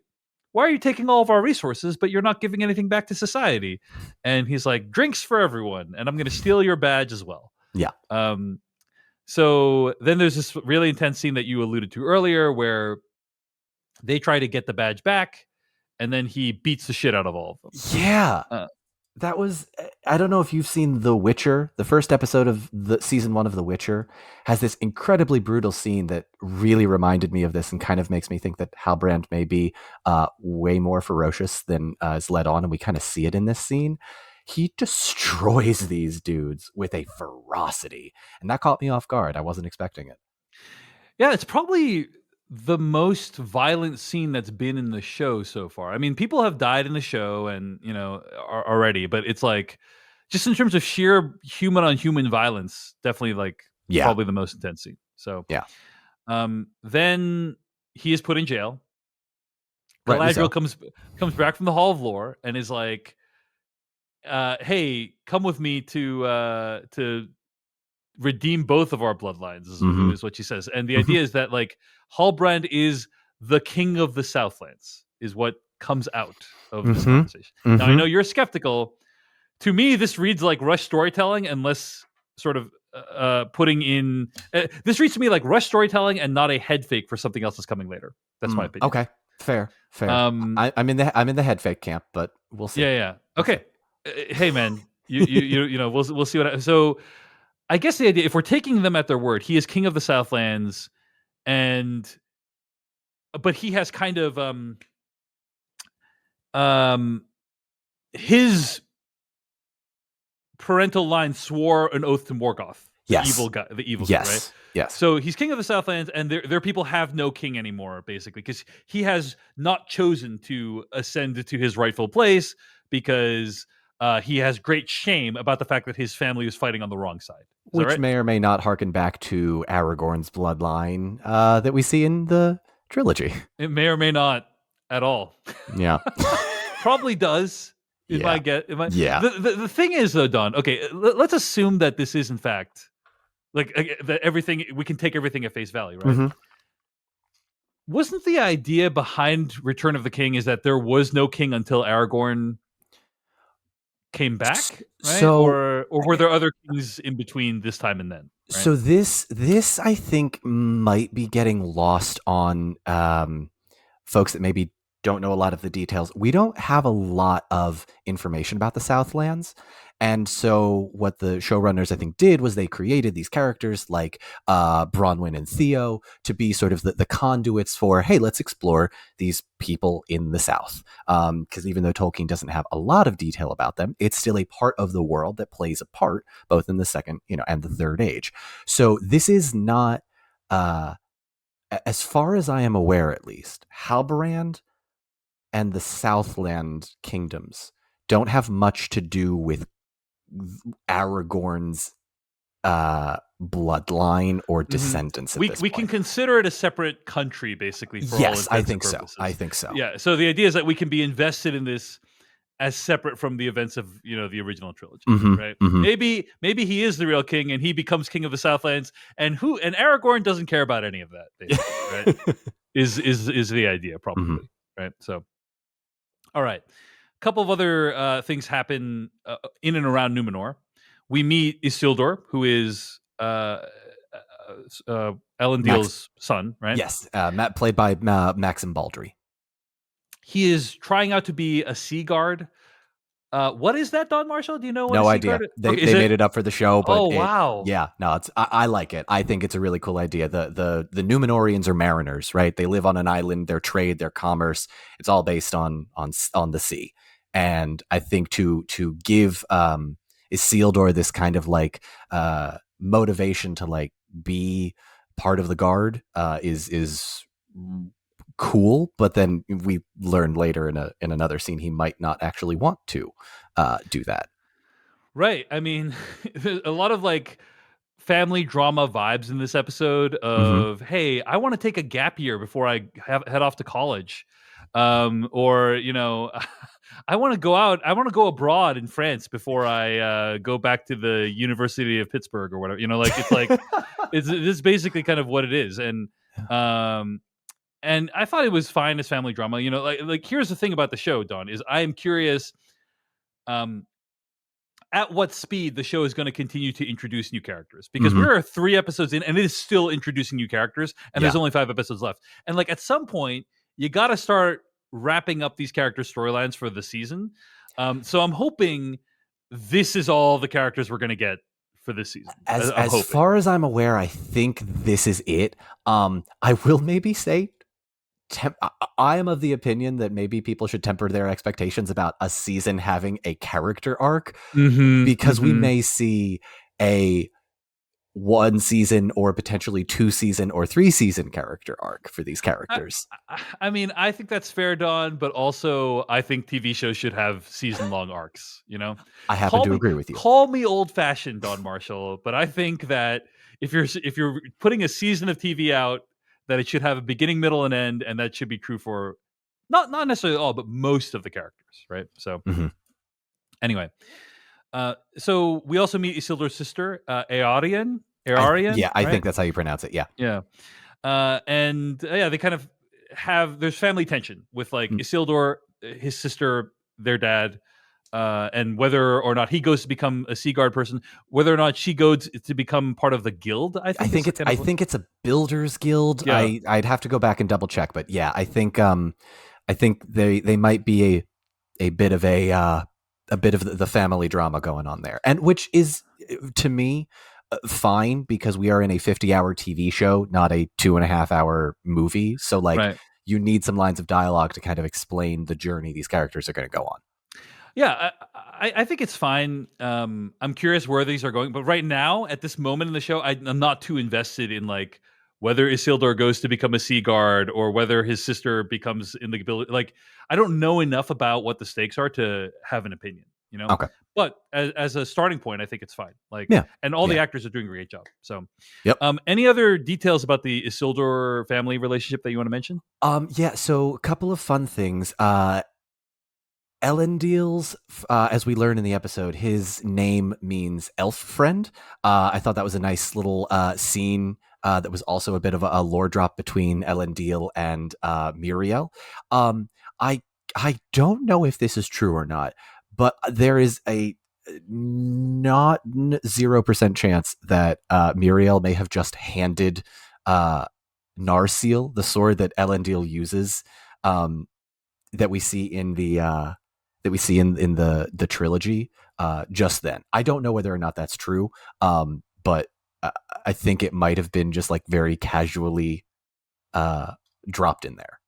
why are you taking all of our resources, but you're not giving anything back to society? And he's like, drinks for everyone, and I'm going to steal your badge as well. Yeah. So then there's this really intense scene that you alluded to earlier where they try to get the badge back, and then he beats the shit out of all of them. Yeah. That was, I don't know if you've seen The Witcher. The first episode of the season 1 of The Witcher has this incredibly brutal scene that really reminded me of this, and kind of makes me think that Halbrand may be way more ferocious than is led on, and we kind of see it in this scene. He destroys these dudes with a ferocity, and that caught me off guard. I wasn't expecting it. Yeah, it's probably the most violent scene that's been in the show so far. I mean, people have died in the show and, already, but it's like, just in terms of sheer human on human violence, definitely like probably the most intense scene. So then he is put in jail. Galadriel comes back from the Hall of Lore and is like, hey, come with me to redeem both of our bloodlines, is what she says. And the idea is that like Halbrand is the king of the Southlands, is what comes out of this conversation. Now I know you're skeptical. To me, this reads like rush storytelling, unless sort of putting in. This reads to me like rush storytelling and not a head fake for something else that's coming later. That's my opinion. Okay, fair. I'm in the head fake camp, but we'll see. Yeah. Okay. Hey man, we'll see what. So I guess the idea, if we're taking them at their word, he is king of the Southlands, but he has kind of his parental line swore an oath to Morgoth, the evil guy, right? Yes. So he's king of the Southlands, and their people have no king anymore, basically, because he has not chosen to ascend to his rightful place, because he has great shame about the fact that his family is fighting on the wrong side. Which may or may not harken back to Aragorn's bloodline that we see in the trilogy. It may or may not at all. Yeah. Probably does. Yeah. The thing is, though, Don, okay, let's assume that this is, in fact, like that everything, we can take everything at face value, right? Wasn't the idea behind Return of the King is that there was no king until Aragorn came back, right? So, or were there other kings in between this time and then? right? So this I think might be getting lost on folks that maybe don't know a lot of the details. We don't have a lot of information about the Southlands. And so what the showrunners I think did was they created these characters like Bronwyn and Theo to be sort of the conduits for, hey, let's explore these people in the South. Because even though Tolkien doesn't have a lot of detail about them, it's still a part of the world that plays a part both in the second, and the third age. So this is not as far as I am aware, at least, Halbrand and the Southland kingdoms don't have much to do with Aragorn's bloodline or descendants at this We point. can consider it a separate country, basically, for all Yes, intents I and think purposes. so. I think so. Yeah. So the idea is that we can be invested in this as separate from the events of the original trilogy, right? Maybe he is the real king and he becomes king of the Southlands, and Aragorn doesn't care about any of that, basically, right? is the idea probably, right? So, all right, a couple of other things happen in and around Numenor. We meet Isildur, who is Elendil's son, right? Yes, played by Maxim Baldry. He is trying out to be a sea guard. What is that, Don Marshall? Do you know what No a sea idea. guard is? They made it up for the show, but Oh, wow. I like it. I think it's a really cool idea. The Numenorians are mariners, right? They live on an island. Their trade, their commerce, it's all based on the sea. And I think to give Isildur this kind of like motivation to like be part of the guard is cool, but then we learned later in another scene he might not actually want to do that. Right. I mean, there's a lot of like family drama vibes in this episode of, hey, I want to take a gap year before I head off to college. Or, I want to go out. I want to go abroad in France before I go back to the University of Pittsburgh or whatever. It's like it's basically kind of what it is. And I thought it was fine as family drama. Like here's the thing about the show, Don, is I am curious at what speed the show is going to continue to introduce new characters, because we're 3 episodes in and it is still introducing new characters, and there's only 5 episodes left. And like at some point, you got to start wrapping up these character storylines for the season. So I'm hoping this is all the characters we're going to get for this season. As far as I'm aware, I think this is it. I will maybe say I am of the opinion that maybe people should temper their expectations about a season having a character arc, because we may see a 1 season or potentially 2 season or 3 season character arc for these characters. I mean, I think that's fair, Don, but also I think TV shows should have season-long arcs, I happen to agree with you. Call me old-fashioned, Don Marshall, but I think that if you're putting a season of TV out, that it should have a beginning, middle, and end, and that should be true for not necessarily all, but most of the characters, right? So anyway, so we also meet Isildur's sister, Earian. I right? think that's how you pronounce it. Yeah. And they kind of there's family tension with like Isildur, his sister, their dad, and whether or not he goes to become a sea guard person, whether or not she goes to become part of the guild. I think it's a builders guild. Yeah. I'd have to go back and double check, but yeah, I think they might be a bit of the family drama going on there, and which is to me fine, because we are in a 50-hour TV show, not a 2.5-hour movie. So like you need some lines of dialogue to kind of explain the journey these characters are going to go on. Yeah, I think it's fine. I'm curious where these are going, but right now, at this moment in the show, I'm not too invested in like whether Isildur goes to become a sea guard or whether his sister becomes in the ability. Like, I don't know enough about what the stakes are to have an opinion, Okay. But as a starting point, I think it's fine. Like, and all the actors are doing a great job. So, any other details about the Isildur family relationship that you want to mention? So a couple of fun things. Elendil's, as we learn in the episode, his name means elf friend. I thought that was a nice little scene that was also a bit of a lore drop between Elendil and Muriel. I don't know if this is true or not, but there is not 0% chance that Muriel may have just handed Narsil the sword that Elendil uses, that we see in the trilogy just then. I don't know whether or not that's true, but I think it might have been just like very casually dropped in there.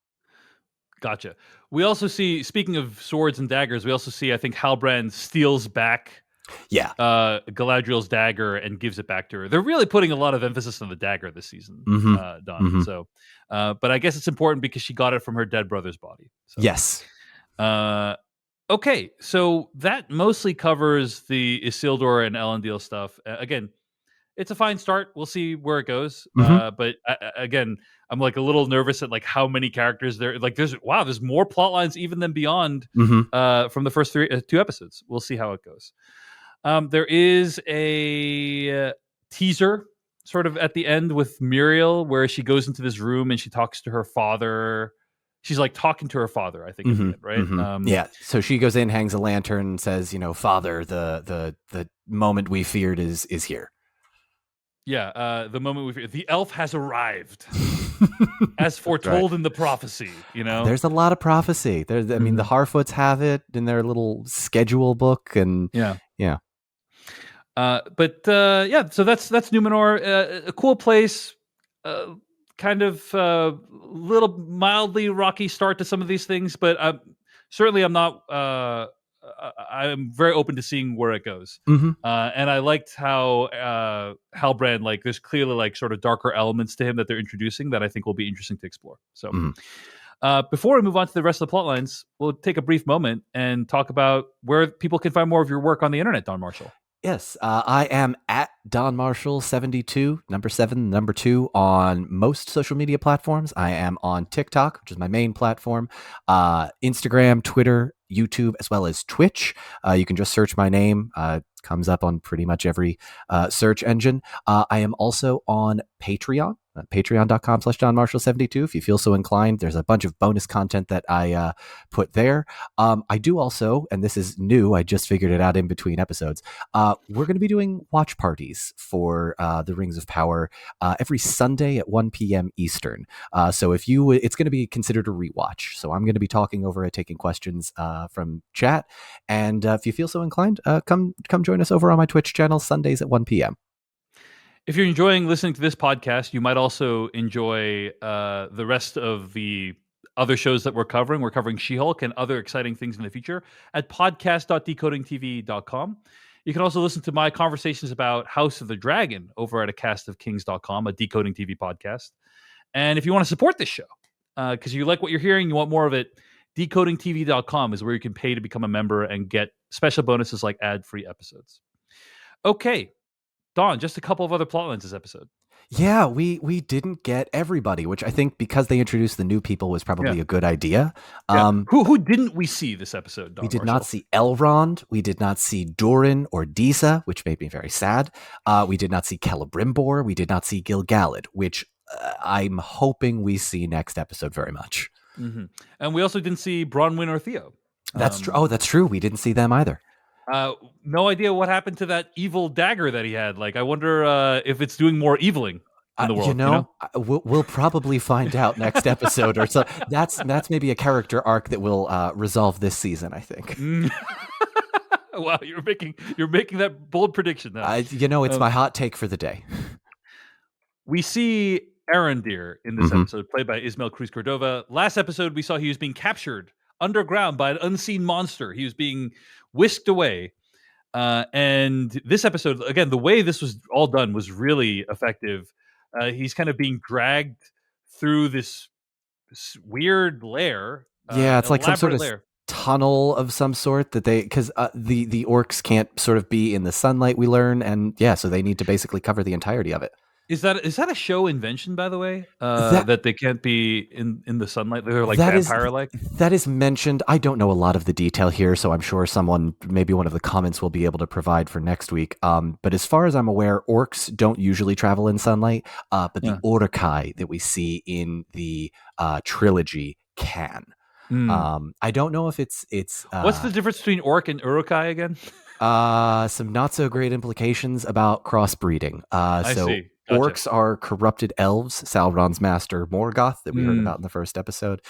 Gotcha. We also see, speaking of swords and daggers, we also see, I think Halbrand steals back Galadriel's dagger and gives it back to her. They're really putting a lot of emphasis on the dagger this season, Don. Mm-hmm. So, but I guess it's important because she got it from her dead brother's body. So. Yes. Okay, so that mostly covers the Isildur and Elendil stuff. Again, it's a fine start. We'll see where it goes. But again, I'm like a little nervous at like how many characters there. Like there's more plot lines even than beyond from the first 2 episodes. We'll see how it goes. There is a teaser sort of at the end with Muriel where she goes into this room and she talks to her father. She's like talking to her father, I think, at the end, right? Yeah. So she goes in, hangs a lantern, and says, "Father, the moment we feared is here." Yeah, the moment we feared. The elf has arrived, as foretold in the prophecy. There's a lot of prophecy. I mean, the Harfoots have it in their little schedule book, and yeah. So that's Numenor, a cool place. Kind of little mildly rocky start to some of these things, but certainly I'm not. I'm very open to seeing where it goes, and I liked how Halbrand, like, there's clearly like sort of darker elements to him that they're introducing that I think will be interesting to explore. So, before we move on to the rest of the plot lines, we'll take a brief moment and talk about where people can find more of your work on the internet, Don Marshall. Yes, I am at Don Marshall 72, number 7, number 2 on most social media platforms. I am on TikTok, which is my main platform, Instagram, Twitter, YouTube, as well as Twitch. You can just search my name. Comes up on pretty much every search engine. I am also on Patreon. Patreon.com/JohnMarshall72 if you feel so inclined. There's a bunch of bonus content that I put there. I do also, and this is new, I just figured it out in between episodes, we're going to be doing watch parties for the Rings of Power every Sunday at 1 p.m. Eastern. So it's going to be considered a rewatch. So I'm going to be talking over it, taking questions from chat. And if you feel so inclined, come join us over on my Twitch channel Sundays at 1 p.m. If you're enjoying listening to this podcast, you might also enjoy the rest of the other shows that we're covering. We're covering She-Hulk and other exciting things in the future at podcast.decodingtv.com. You can also listen to my conversations about House of the Dragon over at acastofkings.com, a Decoding TV podcast. And if you want to support this show, because you like what you're hearing, you want more of it, decodingtv.com is where you can pay to become a member and get special bonuses like ad-free episodes. Okay. Don, just a couple of other plot lines this episode. Yeah, we didn't get everybody, which I think because they introduced the new people was probably a good idea. Who didn't we see this episode, Don We did Marshall? not see Elrond. We did not see Doran or Disa, which made me very sad. We did not see Celebrimbor. We did not see Gil-galad, which I'm hoping we see next episode very much. And we also didn't see Bronwyn or Theo. That's true. Oh, that's true. We didn't see them either. No idea what happened to that evil dagger that he had. Like, I wonder if it's doing more eviling in the world. We'll probably find out next episode or so. That's maybe a character arc that will resolve this season, I think. Wow, you're making that bold prediction now. It's my hot take for the day. We see Arondir in this episode, played by Ismael Cruz Cordova. Last episode, we saw he was being captured underground by an unseen monster. He was being whisked away. And this episode, again, the way this was all done was really effective. He's kind of being dragged through this weird lair. It's like some sort of tunnel of some sort that because the orcs can't sort of be in the sunlight, we learn. And so they need to basically cover the entirety of it. Is that a show invention, by the way? That they can't be in the sunlight? They're like vampire-like? That is mentioned. I don't know a lot of the detail here, so I'm sure maybe one of the comments will be able to provide for next week. But as far as I'm aware, orcs don't usually travel in sunlight, but the Uruk-hai that we see in the trilogy can. I don't know if it's what's the difference between orc and Uruk-hai again? Some not so great implications about crossbreeding. I So see. Gotcha. orcs are corrupted elves. Sauron's master Morgoth, that we heard Mm, about in the first episode,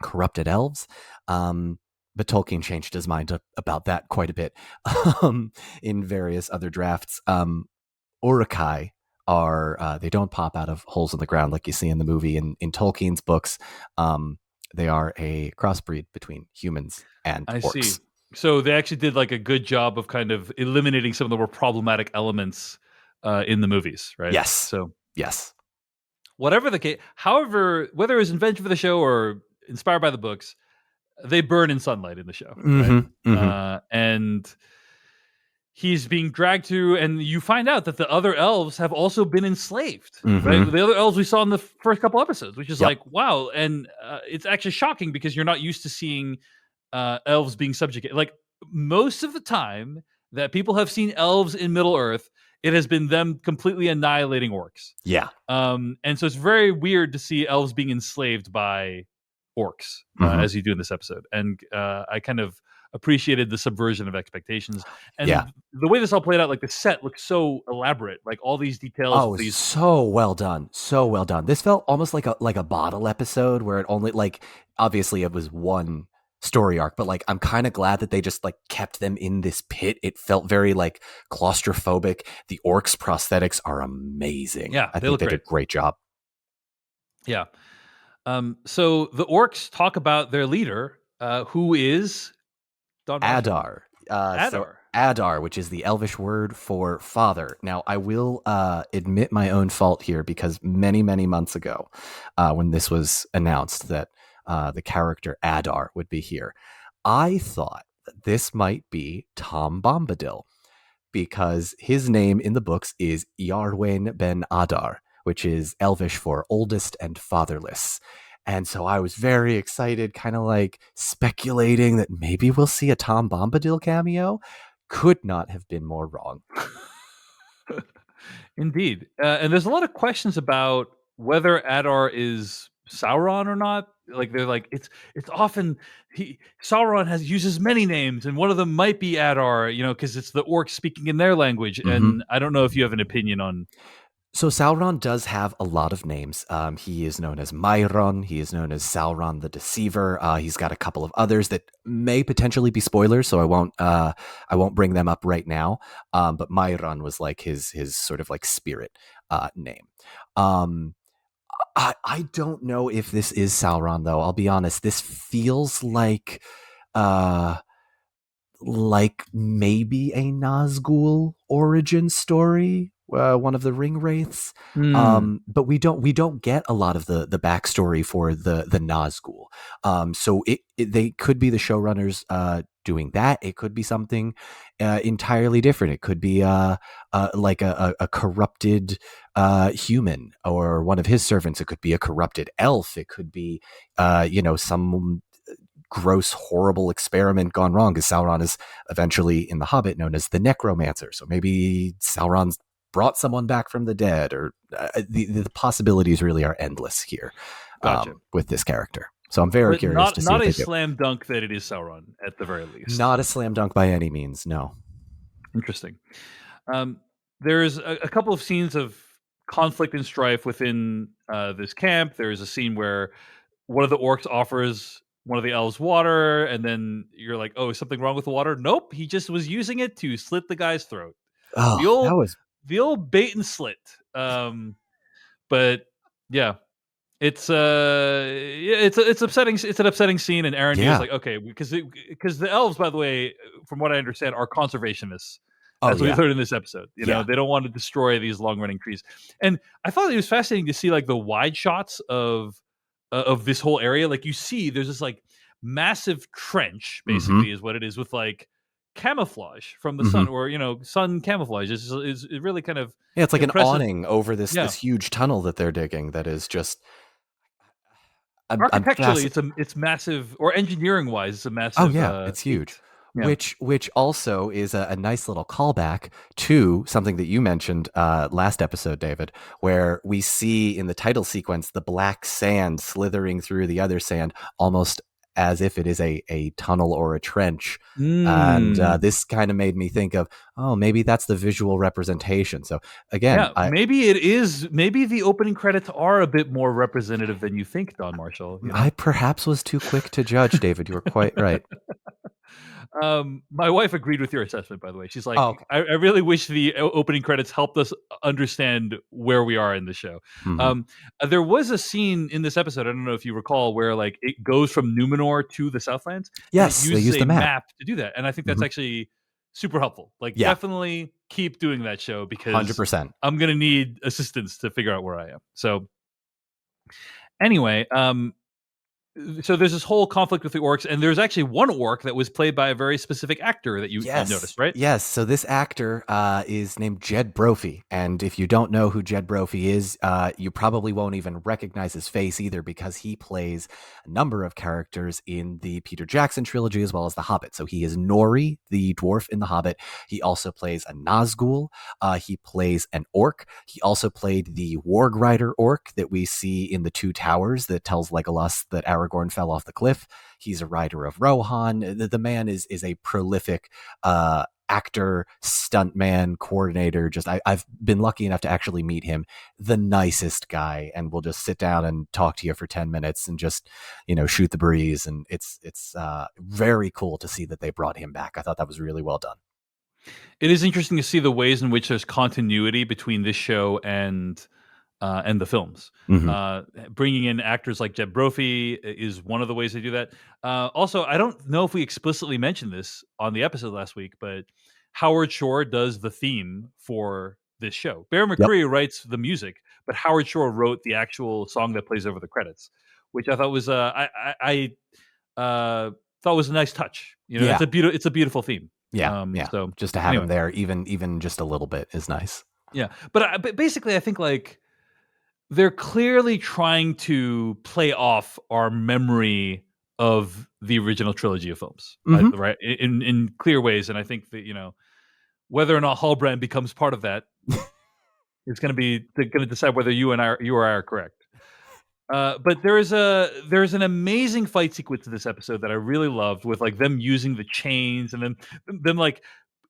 corrupted elves. But Tolkien changed his mind about that quite a bit in various other drafts. Urukai are they don't pop out of holes in the ground like you see in the movie. In Tolkien's books, they are a crossbreed between humans and I orcs. see. So they actually did like a good job of kind of eliminating some of the more problematic elements in the movies, right? Yes. So Yes. whatever the case, however, whether it was invented for the show or inspired by the books, they burn in sunlight in the show, right? Mm-hmm. Mm-hmm. And he's being dragged through, and you find out that the other elves have also been enslaved, right? Mm-hmm. The other elves we saw in the first couple episodes, which is Yep. like, wow. And it's actually shocking because you're not used to seeing elves being subjugated. Like most of the time that people have seen elves in Middle Earth, it has been them completely annihilating orcs. Yeah. And so it's very weird to see elves being enslaved by orcs, Mm-hmm. as you do in this episode. And I kind of appreciated the subversion of expectations. Yeah. And the way this all played out, like the set looks so elaborate, like all these details of Oh, these. so well done. So well done. This felt almost like a bottle episode where it only like obviously it was one story arc, but like I'm kind of glad that they just like kept them in this pit. It felt very like claustrophobic. The orcs prosthetics are amazing. Yeah, I they think look they did great. a great job. Yeah. So the orcs talk about their leader, who is Don Marshall. Adar. So Adar. Adar, which is the Elvish word for father. Now, I will admit my own fault here because many, many months ago, when this was announced that the character Adar would be here, I thought that this might be Tom Bombadil because his name in the books is Iarwain ben Adar, which is Elvish for oldest and fatherless. And so I was very excited, kind of like speculating that maybe we'll see a Tom Bombadil cameo. Could not have been more wrong. Indeed. And there's a lot of questions about whether Adar is Sauron or not. Like they're like it's often Sauron has uses many names, and one of them might be Adar, because it's the orcs speaking in their language. Mm-hmm. And I don't know if you have an opinion on. So Sauron does have a lot of names. He is known as Myron. He is known as Sauron the Deceiver. He's got a couple of others that may potentially be spoilers, so I won't bring them up right now. But Myron was like his sort of like spirit name. I don't know if this is Sauron though. I'll be honest. This feels like maybe a Nazgul origin story, one of the ring wraiths. But we don't get a lot of the backstory for the Nazgul. So they could be the showrunners doing that. It could be something entirely different. It could be like a corrupted human or one of his servants. It could be a corrupted elf. It could be some gross, horrible experiment gone wrong, because Sauron is eventually in The Hobbit known as the Necromancer. So maybe Sauron's brought someone back from the dead, or the possibilities really are endless here. Gotcha. With this character. So I'm very curious to see not what a they do. slam dunk that it is Sauron at the very least. Not a slam dunk by any means. No. Interesting. There's a couple of scenes of conflict and strife within this camp. There's a scene where one of the orcs offers one of the elves water, and then you're like, oh, is something wrong with the water? Nope, he just was using it to slit the guy's throat. Oh, that was the old bait and slit. But yeah, it's upsetting. It's an upsetting scene, and Arondir is like, okay, because the elves, by the way, from what I understand, are conservationists. That's what we learned in this episode. They don't want to destroy these long running trees. And I thought it was fascinating to see like the wide shots of this whole area. Like you see, there's this like massive trench, basically, is what it is, with like camouflage from the sun, or sun camouflage is really kind of it's like impressive. An awning over this huge tunnel that they're digging. That is just architecturally, it's massive, or engineering wise, it's a massive. Oh yeah, it's huge. Yeah. Which also is a nice little callback to something that you mentioned last episode, David, where we see in the title sequence the black sand slithering through the other sand, almost as if it is a tunnel or a trench. And Mm. this kind of made me think of, oh, maybe that's the visual representation. So again, Yeah, maybe it is. Maybe the opening credits are a bit more representative than you think, Don Marshall. You I know, perhaps was too quick to judge, David. You were quite right. my wife agreed with your assessment. By the way, she's Oh, like, okay. I really wish the opening credits helped us understand where we are in the show. Mhm. There was a scene in this episode. I don't know if you recall where like it goes from Numenor to the Southlands, and it Yes, they uses used a the map. map to do that. And I think that's Mhm. actually super helpful. Like, Yeah, definitely keep doing that show because 100%. I'm gonna need assistance to figure out where I am. So anyway, so there's this whole conflict with the orcs, and there's actually one orc that was played by a very specific actor that you Yes, noticed, right? yes. So this actor is named Jed Brophy, and if you don't know who Jed Brophy is, you probably won't even recognize his face either, because he plays a number of characters in the Peter Jackson trilogy as well as The Hobbit. So he is Nori, the dwarf in The Hobbit. He also plays a Nazgul. He plays an orc. He also played the Warg Rider orc that we see in the Two Towers that tells Legolas that Aragorn fell off the cliff. He's a rider of Rohan. The man is a prolific actor, stuntman, coordinator. Just I've been lucky enough to actually meet him. The nicest guy, and we'll just sit down and talk to you for 10 minutes and just shoot the breeze. And it's very cool to see that they brought him back. I thought that was really well done. It is interesting to see the ways in which there's continuity between this show and the films. Mm-hmm. Bringing in actors like Jed Brophy is one of the ways they do that. Also, I don't know if we explicitly mentioned this on the episode last week, but Howard Shore does the theme for this show. Bear Yep. McCreary writes the music, but Howard Shore wrote the actual song that plays over the credits, which I thought was thought was a nice touch. Yeah. It's a beautiful theme. Yeah. Yeah. So Just to have anyway, him there, even just a little bit, is nice. yeah, but basically, I think like they're clearly trying to play off our memory of the original trilogy of films, Mm-hmm. right? In clear ways, and I think that whether or not Hallbrand becomes part of that is going to be they're going to decide whether you or I are correct. But there's an amazing fight sequence in this episode that I really loved, with like them using the chains and then them like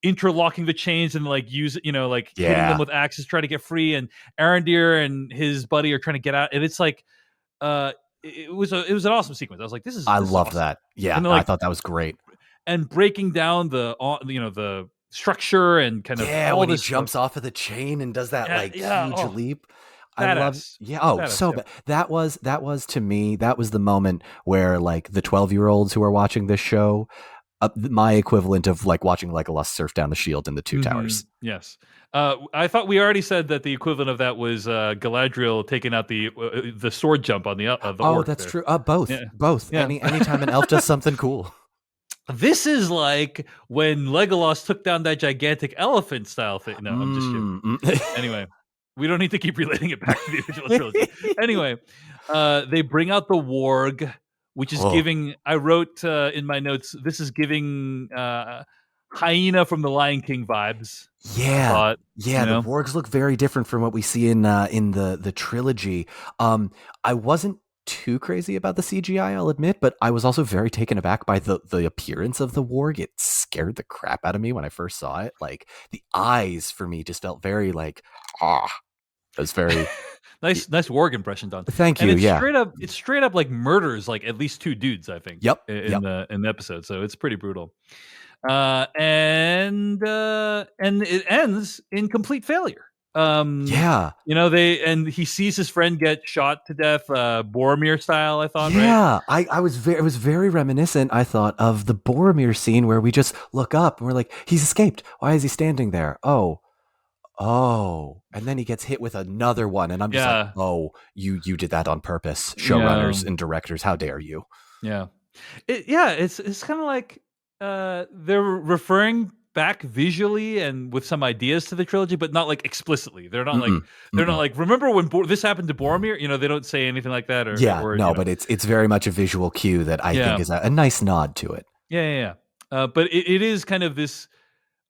interlocking the chains and like hitting them Yeah. with axes, try to get free, and Arondir and his buddy are trying to get out, and it's like it was an awesome sequence. I was like, this is I love awesome. that. Yeah, And I like thought that was great. and breaking down the structure and kind of Yeah, all when he this stuff. jumps off of the chain and does that like Yeah, huge oh, leap. I love. badass. Yeah. Oh, Badass, so yeah. that was to me, that was the moment where like the 12-year-olds who are watching this show, my equivalent of like watching Legolas surf down the shield in the Two Towers. Yes. I thought we already said that the equivalent of that was Galadriel taking out the sword jump on the Oh, orc that's there. true. Both, Yeah. both. Yeah. Anytime an elf does something cool. This is like when Legolas took down that gigantic elephant style thing. No, I'm just kidding. Anyway, we don't need to keep relating it back to the original trilogy. Anyway, they bring out the warg, which is giving. I wrote in my notes, this is giving hyena from the Lion King vibes. Yeah, You the know? wargs look very different from what we see in the trilogy. I wasn't too crazy about the CGI, I'll admit, but I was also very taken aback by the appearance of the warg. It scared the crap out of me when I first saw it. Like the eyes for me just felt very like it was very nice warg impression, Don. Thank And you. it's Yeah. straight up like murders like at least two dudes, I think. Yep. In the episode, so it's pretty brutal. And it ends in complete failure. Yeah. He sees his friend get shot to death, Boromir style, I thought, right? Yeah, it was very reminiscent, I thought, of the Boromir scene where we just look up and we're like, he's escaped. Why is he standing there? Oh, and then he gets hit with another one, and I'm just like, oh, you did that on purpose, showrunners and directors, how dare you? Yeah, it's kind of like they're referring back visually and with some ideas to the trilogy, but not like explicitly. They're not like remember when this happened to Boromir? They don't say anything like that. But it's very much a visual cue that I think is a nice nod to it. Yeah. But it is kind of this.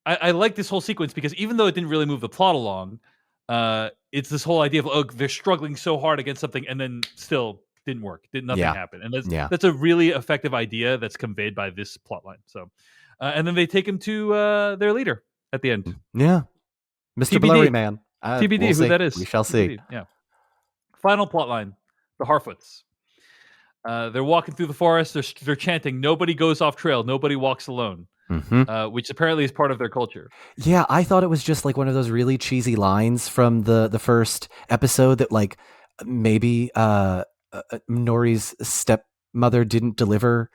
I like this whole sequence because even though it didn't really move the plot along, it's this whole idea of they're struggling so hard against something, and then still didn't work. Nothing Yeah. happened, and Yeah. that's a really effective idea that's conveyed by this plot line. So, and then they take him to their leader at the end. Yeah. Mr. Blurry TBD, Man. We'll TBD, who see. that We is. shall see. TBD. Yeah. Final plot line: the Harfoots. They're walking through the forest. They're chanting, "Nobody goes off trail. Nobody walks alone," which apparently is part of their culture. Yeah, I thought it was just like one of those really cheesy lines from the first episode that like maybe Nori's stepmother didn't deliver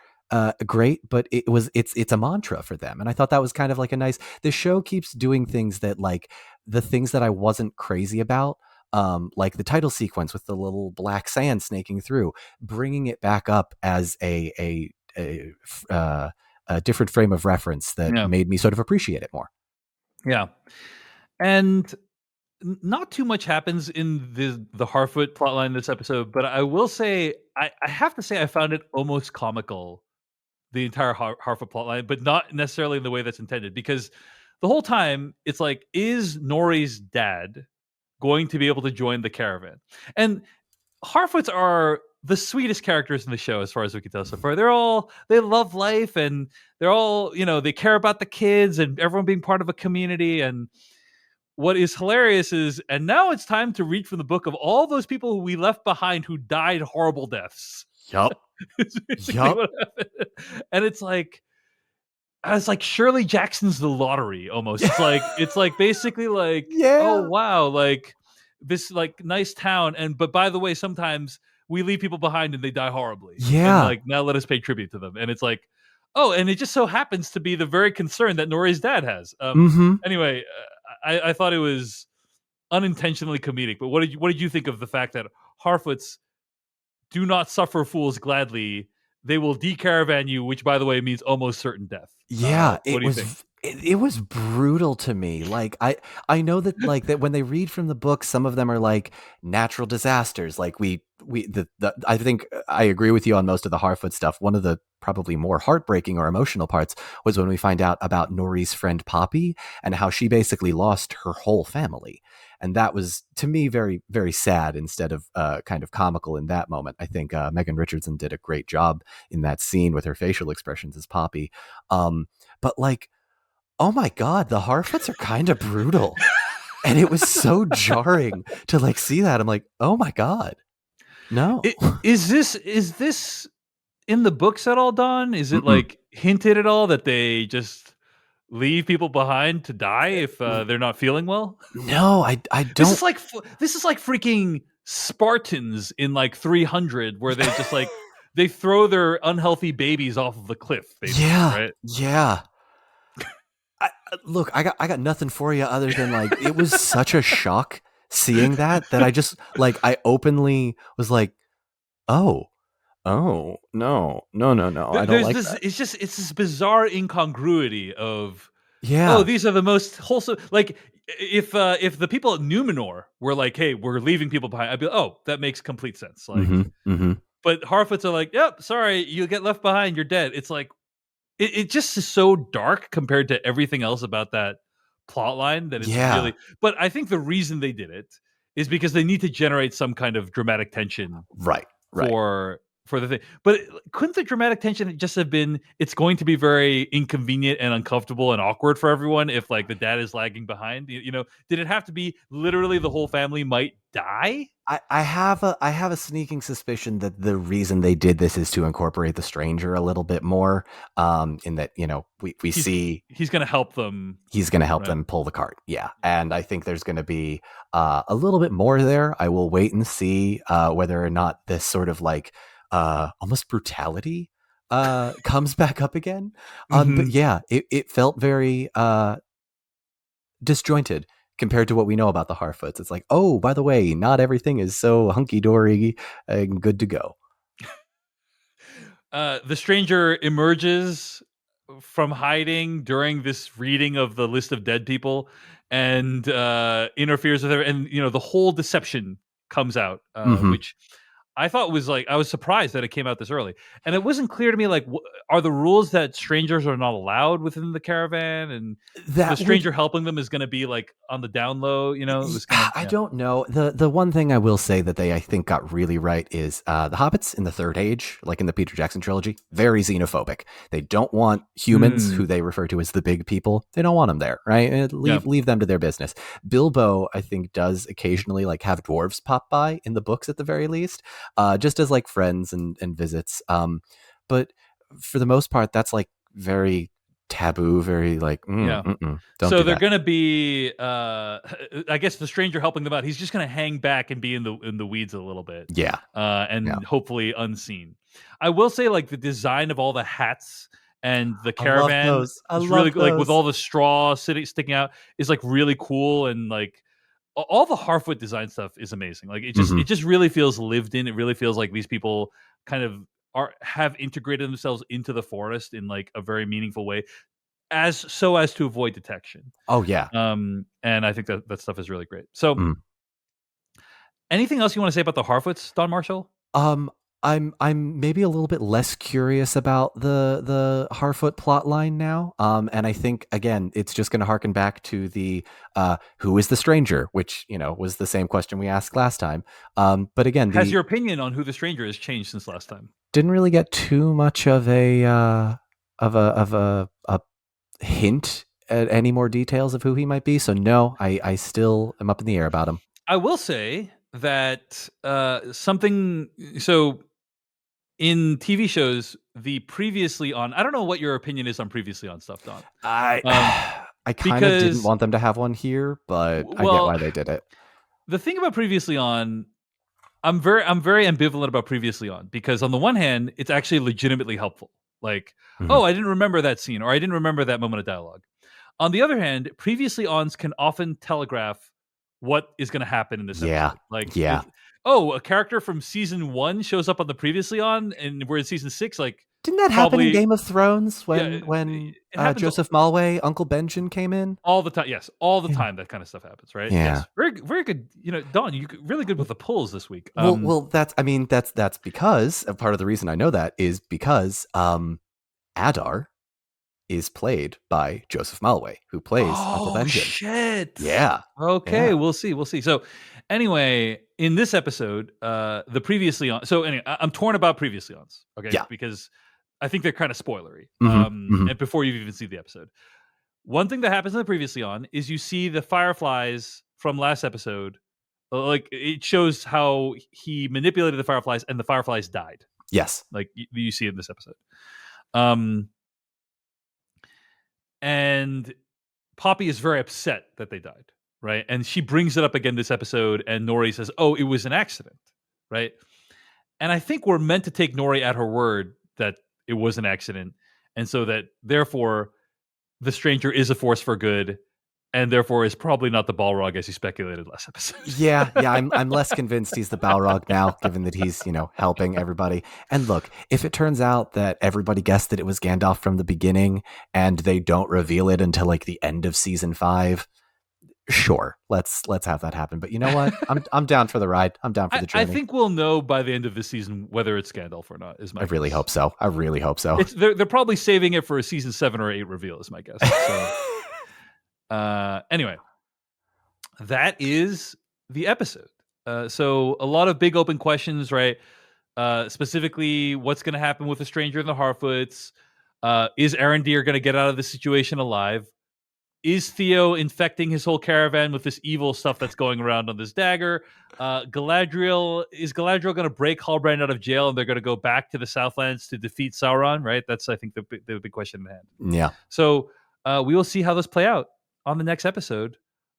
great, but it's a mantra for them, and I thought that was kind of like a nice. The show keeps doing things that like the things that I wasn't crazy about. Like the title sequence with the little black sand snaking through, bringing it back up as a different frame of reference that made me sort of appreciate it more. Yeah, and not too much happens in the Harfoot plotline this episode, but I will say I have to say I found it almost comical, the entire Harfoot plotline, but not necessarily in the way that's intended, because the whole time it's like, is Nori's dad going to be able to join the caravan? And Harfoots are the sweetest characters in the show, as far as we can tell so far. They love life, and they're all, they care about the kids and everyone being part of a community. And what is hilarious is, and now it's time to read from the book of all those people who we left behind who died horrible deaths. Yup. Yup. And it's like Shirley Jackson's The Lottery almost. It's like basically like, oh wow, like this like nice town, but by the way, sometimes we leave people behind and they die horribly. Yeah. And like, now let us pay tribute to them. And it's like, oh, and it just so happens to be the very concern that Nori's dad has. Anyway, I thought it was unintentionally comedic. But what did you think of the fact that Harfoots do not suffer fools gladly? They will decaravan you, which, by the way, means almost certain death. Yeah, what do you think? It was brutal to me. Like I know that like that when they read from the book, some of them are like natural disasters. Like I think I agree with you on most of the Harfoot stuff. One of the probably more heartbreaking or emotional parts was when we find out about Nori's friend Poppy and how she basically lost her whole family. And that was, to me, very, very sad instead of kind of comical in that moment. I think Megan Richardson did a great job in that scene with her facial expressions as Poppy. But like, oh my God, the Harfoots are kind of brutal. And it was so jarring to like see that. I'm like, oh my God, no. Is this in the books at all, Don? Is it like hinted at all that they just leave people behind to die if they're not feeling well? No, I don't. This is like freaking Spartans in like 300, where they just like they throw their unhealthy babies off of the cliff. Yeah, right? Yeah. Look, I got nothing for you other than like it was such a shock seeing that I just like I openly was like, oh no, I don't like that. It's this bizarre incongruity of, yeah. Oh, these are the most wholesome. Like if the people at Numenor were like, hey, we're leaving people behind, I'd be like, oh, that makes complete sense. Like, but Harfoots are like, yep, sorry, you get left behind, you're dead. It's like it just is so dark compared to everything else about that plot line that it's really. But I think the reason they did it is because they need to generate some kind of dramatic tension, right. For the thing. But couldn't the dramatic tension just have been, it's going to be very inconvenient and uncomfortable and awkward for everyone if like the dad is lagging behind? Did it have to be literally the whole family might die? I have a sneaking suspicion that the reason they did this is to incorporate the stranger a little bit more. In that, we see he's going to help them. He's going to help them pull the cart. Yeah, and I think there's going to be a little bit more there. I will wait and see whether or not this sort of like almost brutality comes back up again. But yeah, it felt very disjointed compared to what we know about the Harfoots. It's like, oh, by the way, not everything is so hunky-dory and good to go. The stranger emerges from hiding during this reading of the list of dead people and interferes with her. And, the whole deception comes out, which I thought was like, I was surprised that it came out this early, and it wasn't clear to me like, are the rules that strangers are not allowed within the caravan, and the That would stranger helping them is going to be like on the down low. You know, it was kind of I don't know. The one thing I will say that they I think got really right is the hobbits in the Third Age, like in the Peter Jackson trilogy, very xenophobic. They don't want humans, who they refer to as the big people. They don't want them there, right? Leave them to their business. Bilbo, I think, does occasionally like have dwarves pop by in the books at the very least, just as like friends and visits. But for the most part, that's like very taboo, very like don't so do they're that. gonna be I guess the stranger helping them out, he's just gonna hang back and be in the weeds a little bit, and hopefully unseen. I will say, like, the design of all the hats and the caravan is really like with all the straw sticking out is like really cool, and like all the Harfoot design stuff is amazing. Like it just really feels lived in. It really feels like these people kind of have integrated themselves into the forest in like a very meaningful way, as to avoid detection. Oh yeah. And I think that stuff is really great. So anything else you want to say about the Harfoots, Don Marshall? I'm maybe a little bit less curious about the Harfoot plot line now. And I think again, it's just going to harken back to the who is the stranger, which was the same question we asked last time. But again, has your opinion on who the stranger has changed since last time? Didn't really get too much of a hint at any more details of who he might be. So no, I still am up in the air about him. I will say that something. So in TV shows, the previously on, I don't know what your opinion is on previously on stuff, Don. I kind of didn't want them to have one here, but I get why they did it. The thing about previously on, I'm very ambivalent about previously on, because on the one hand, it's actually legitimately helpful. Like, oh, I didn't remember that scene, or I didn't remember that moment of dialogue. On the other hand, previously ons can often telegraph what is going to happen in this episode. Like, a character from season 1 shows up on the previously on, and we're in season 6. Like, didn't that happen in Game of Thrones when Joseph Malway, Uncle Benjen came in? All the time, yes, all the time that kind of stuff happens, right? Yeah. Yes. Very, very good. Don, you really good with the pulls this week. Well, that's because part of the reason I know that is because Adar is played by Joseph Malway, who plays Uncle Benjen. Oh shit! Yeah. Okay, yeah. We'll see. So, anyway, in this episode, the previously on. So anyway, I'm torn about previously ons. Okay, because I think they're kind of spoilery. And before you even see the episode, one thing that happens in the previously on is you see the fireflies from last episode. Like, it shows how he manipulated the fireflies, and the fireflies died. Yes, like you see in this episode. And Poppy is very upset that they died, right? And she brings it up again this episode, and Nori says, "Oh, it was an accident," right? And I think we're meant to take Nori at her word that it was an accident, and so that therefore the stranger is a force for good, and therefore is probably not the Balrog as he speculated last episode. yeah. I'm less convinced he's the Balrog now, given that he's helping everybody. And look, if it turns out that everybody guessed that it was Gandalf from the beginning, and they don't reveal it until like the end of season 5, sure, let's have that happen. But you know what? I'm down for the ride. I'm down for the journey. I think we'll know by the end of this season whether it's Gandalf or not. Is my I really hope so. They're probably saving it for a season 7 or 8 reveal, is my guess. So. Anyway, that is the episode. So a lot of big open questions, right? Specifically, what's going to happen with the stranger and the Harfoots? Is Arondir going to get out of the situation alive? Is Theo infecting his whole caravan with this evil stuff that's going around on this dagger? Is Galadriel going to break Halbrand out of jail, and they're going to go back to the Southlands to defeat Sauron? Right? That's, I think, the big question in hand. Yeah. So we will see how this play out on the next episode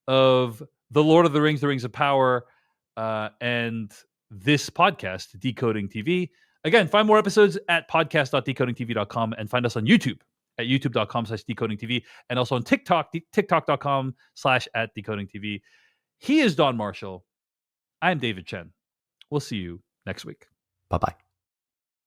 of The Lord of the Rings, The Rings of Power, and this podcast, Decoding TV. Again, find more episodes at podcast.decodingtv.com, and find us on YouTube at youtube.com/decodingtv, and also on TikTok, tiktok.com/@decodingtv. He is Don Marshall. I'm David Chen. We'll see you next week. Bye-bye.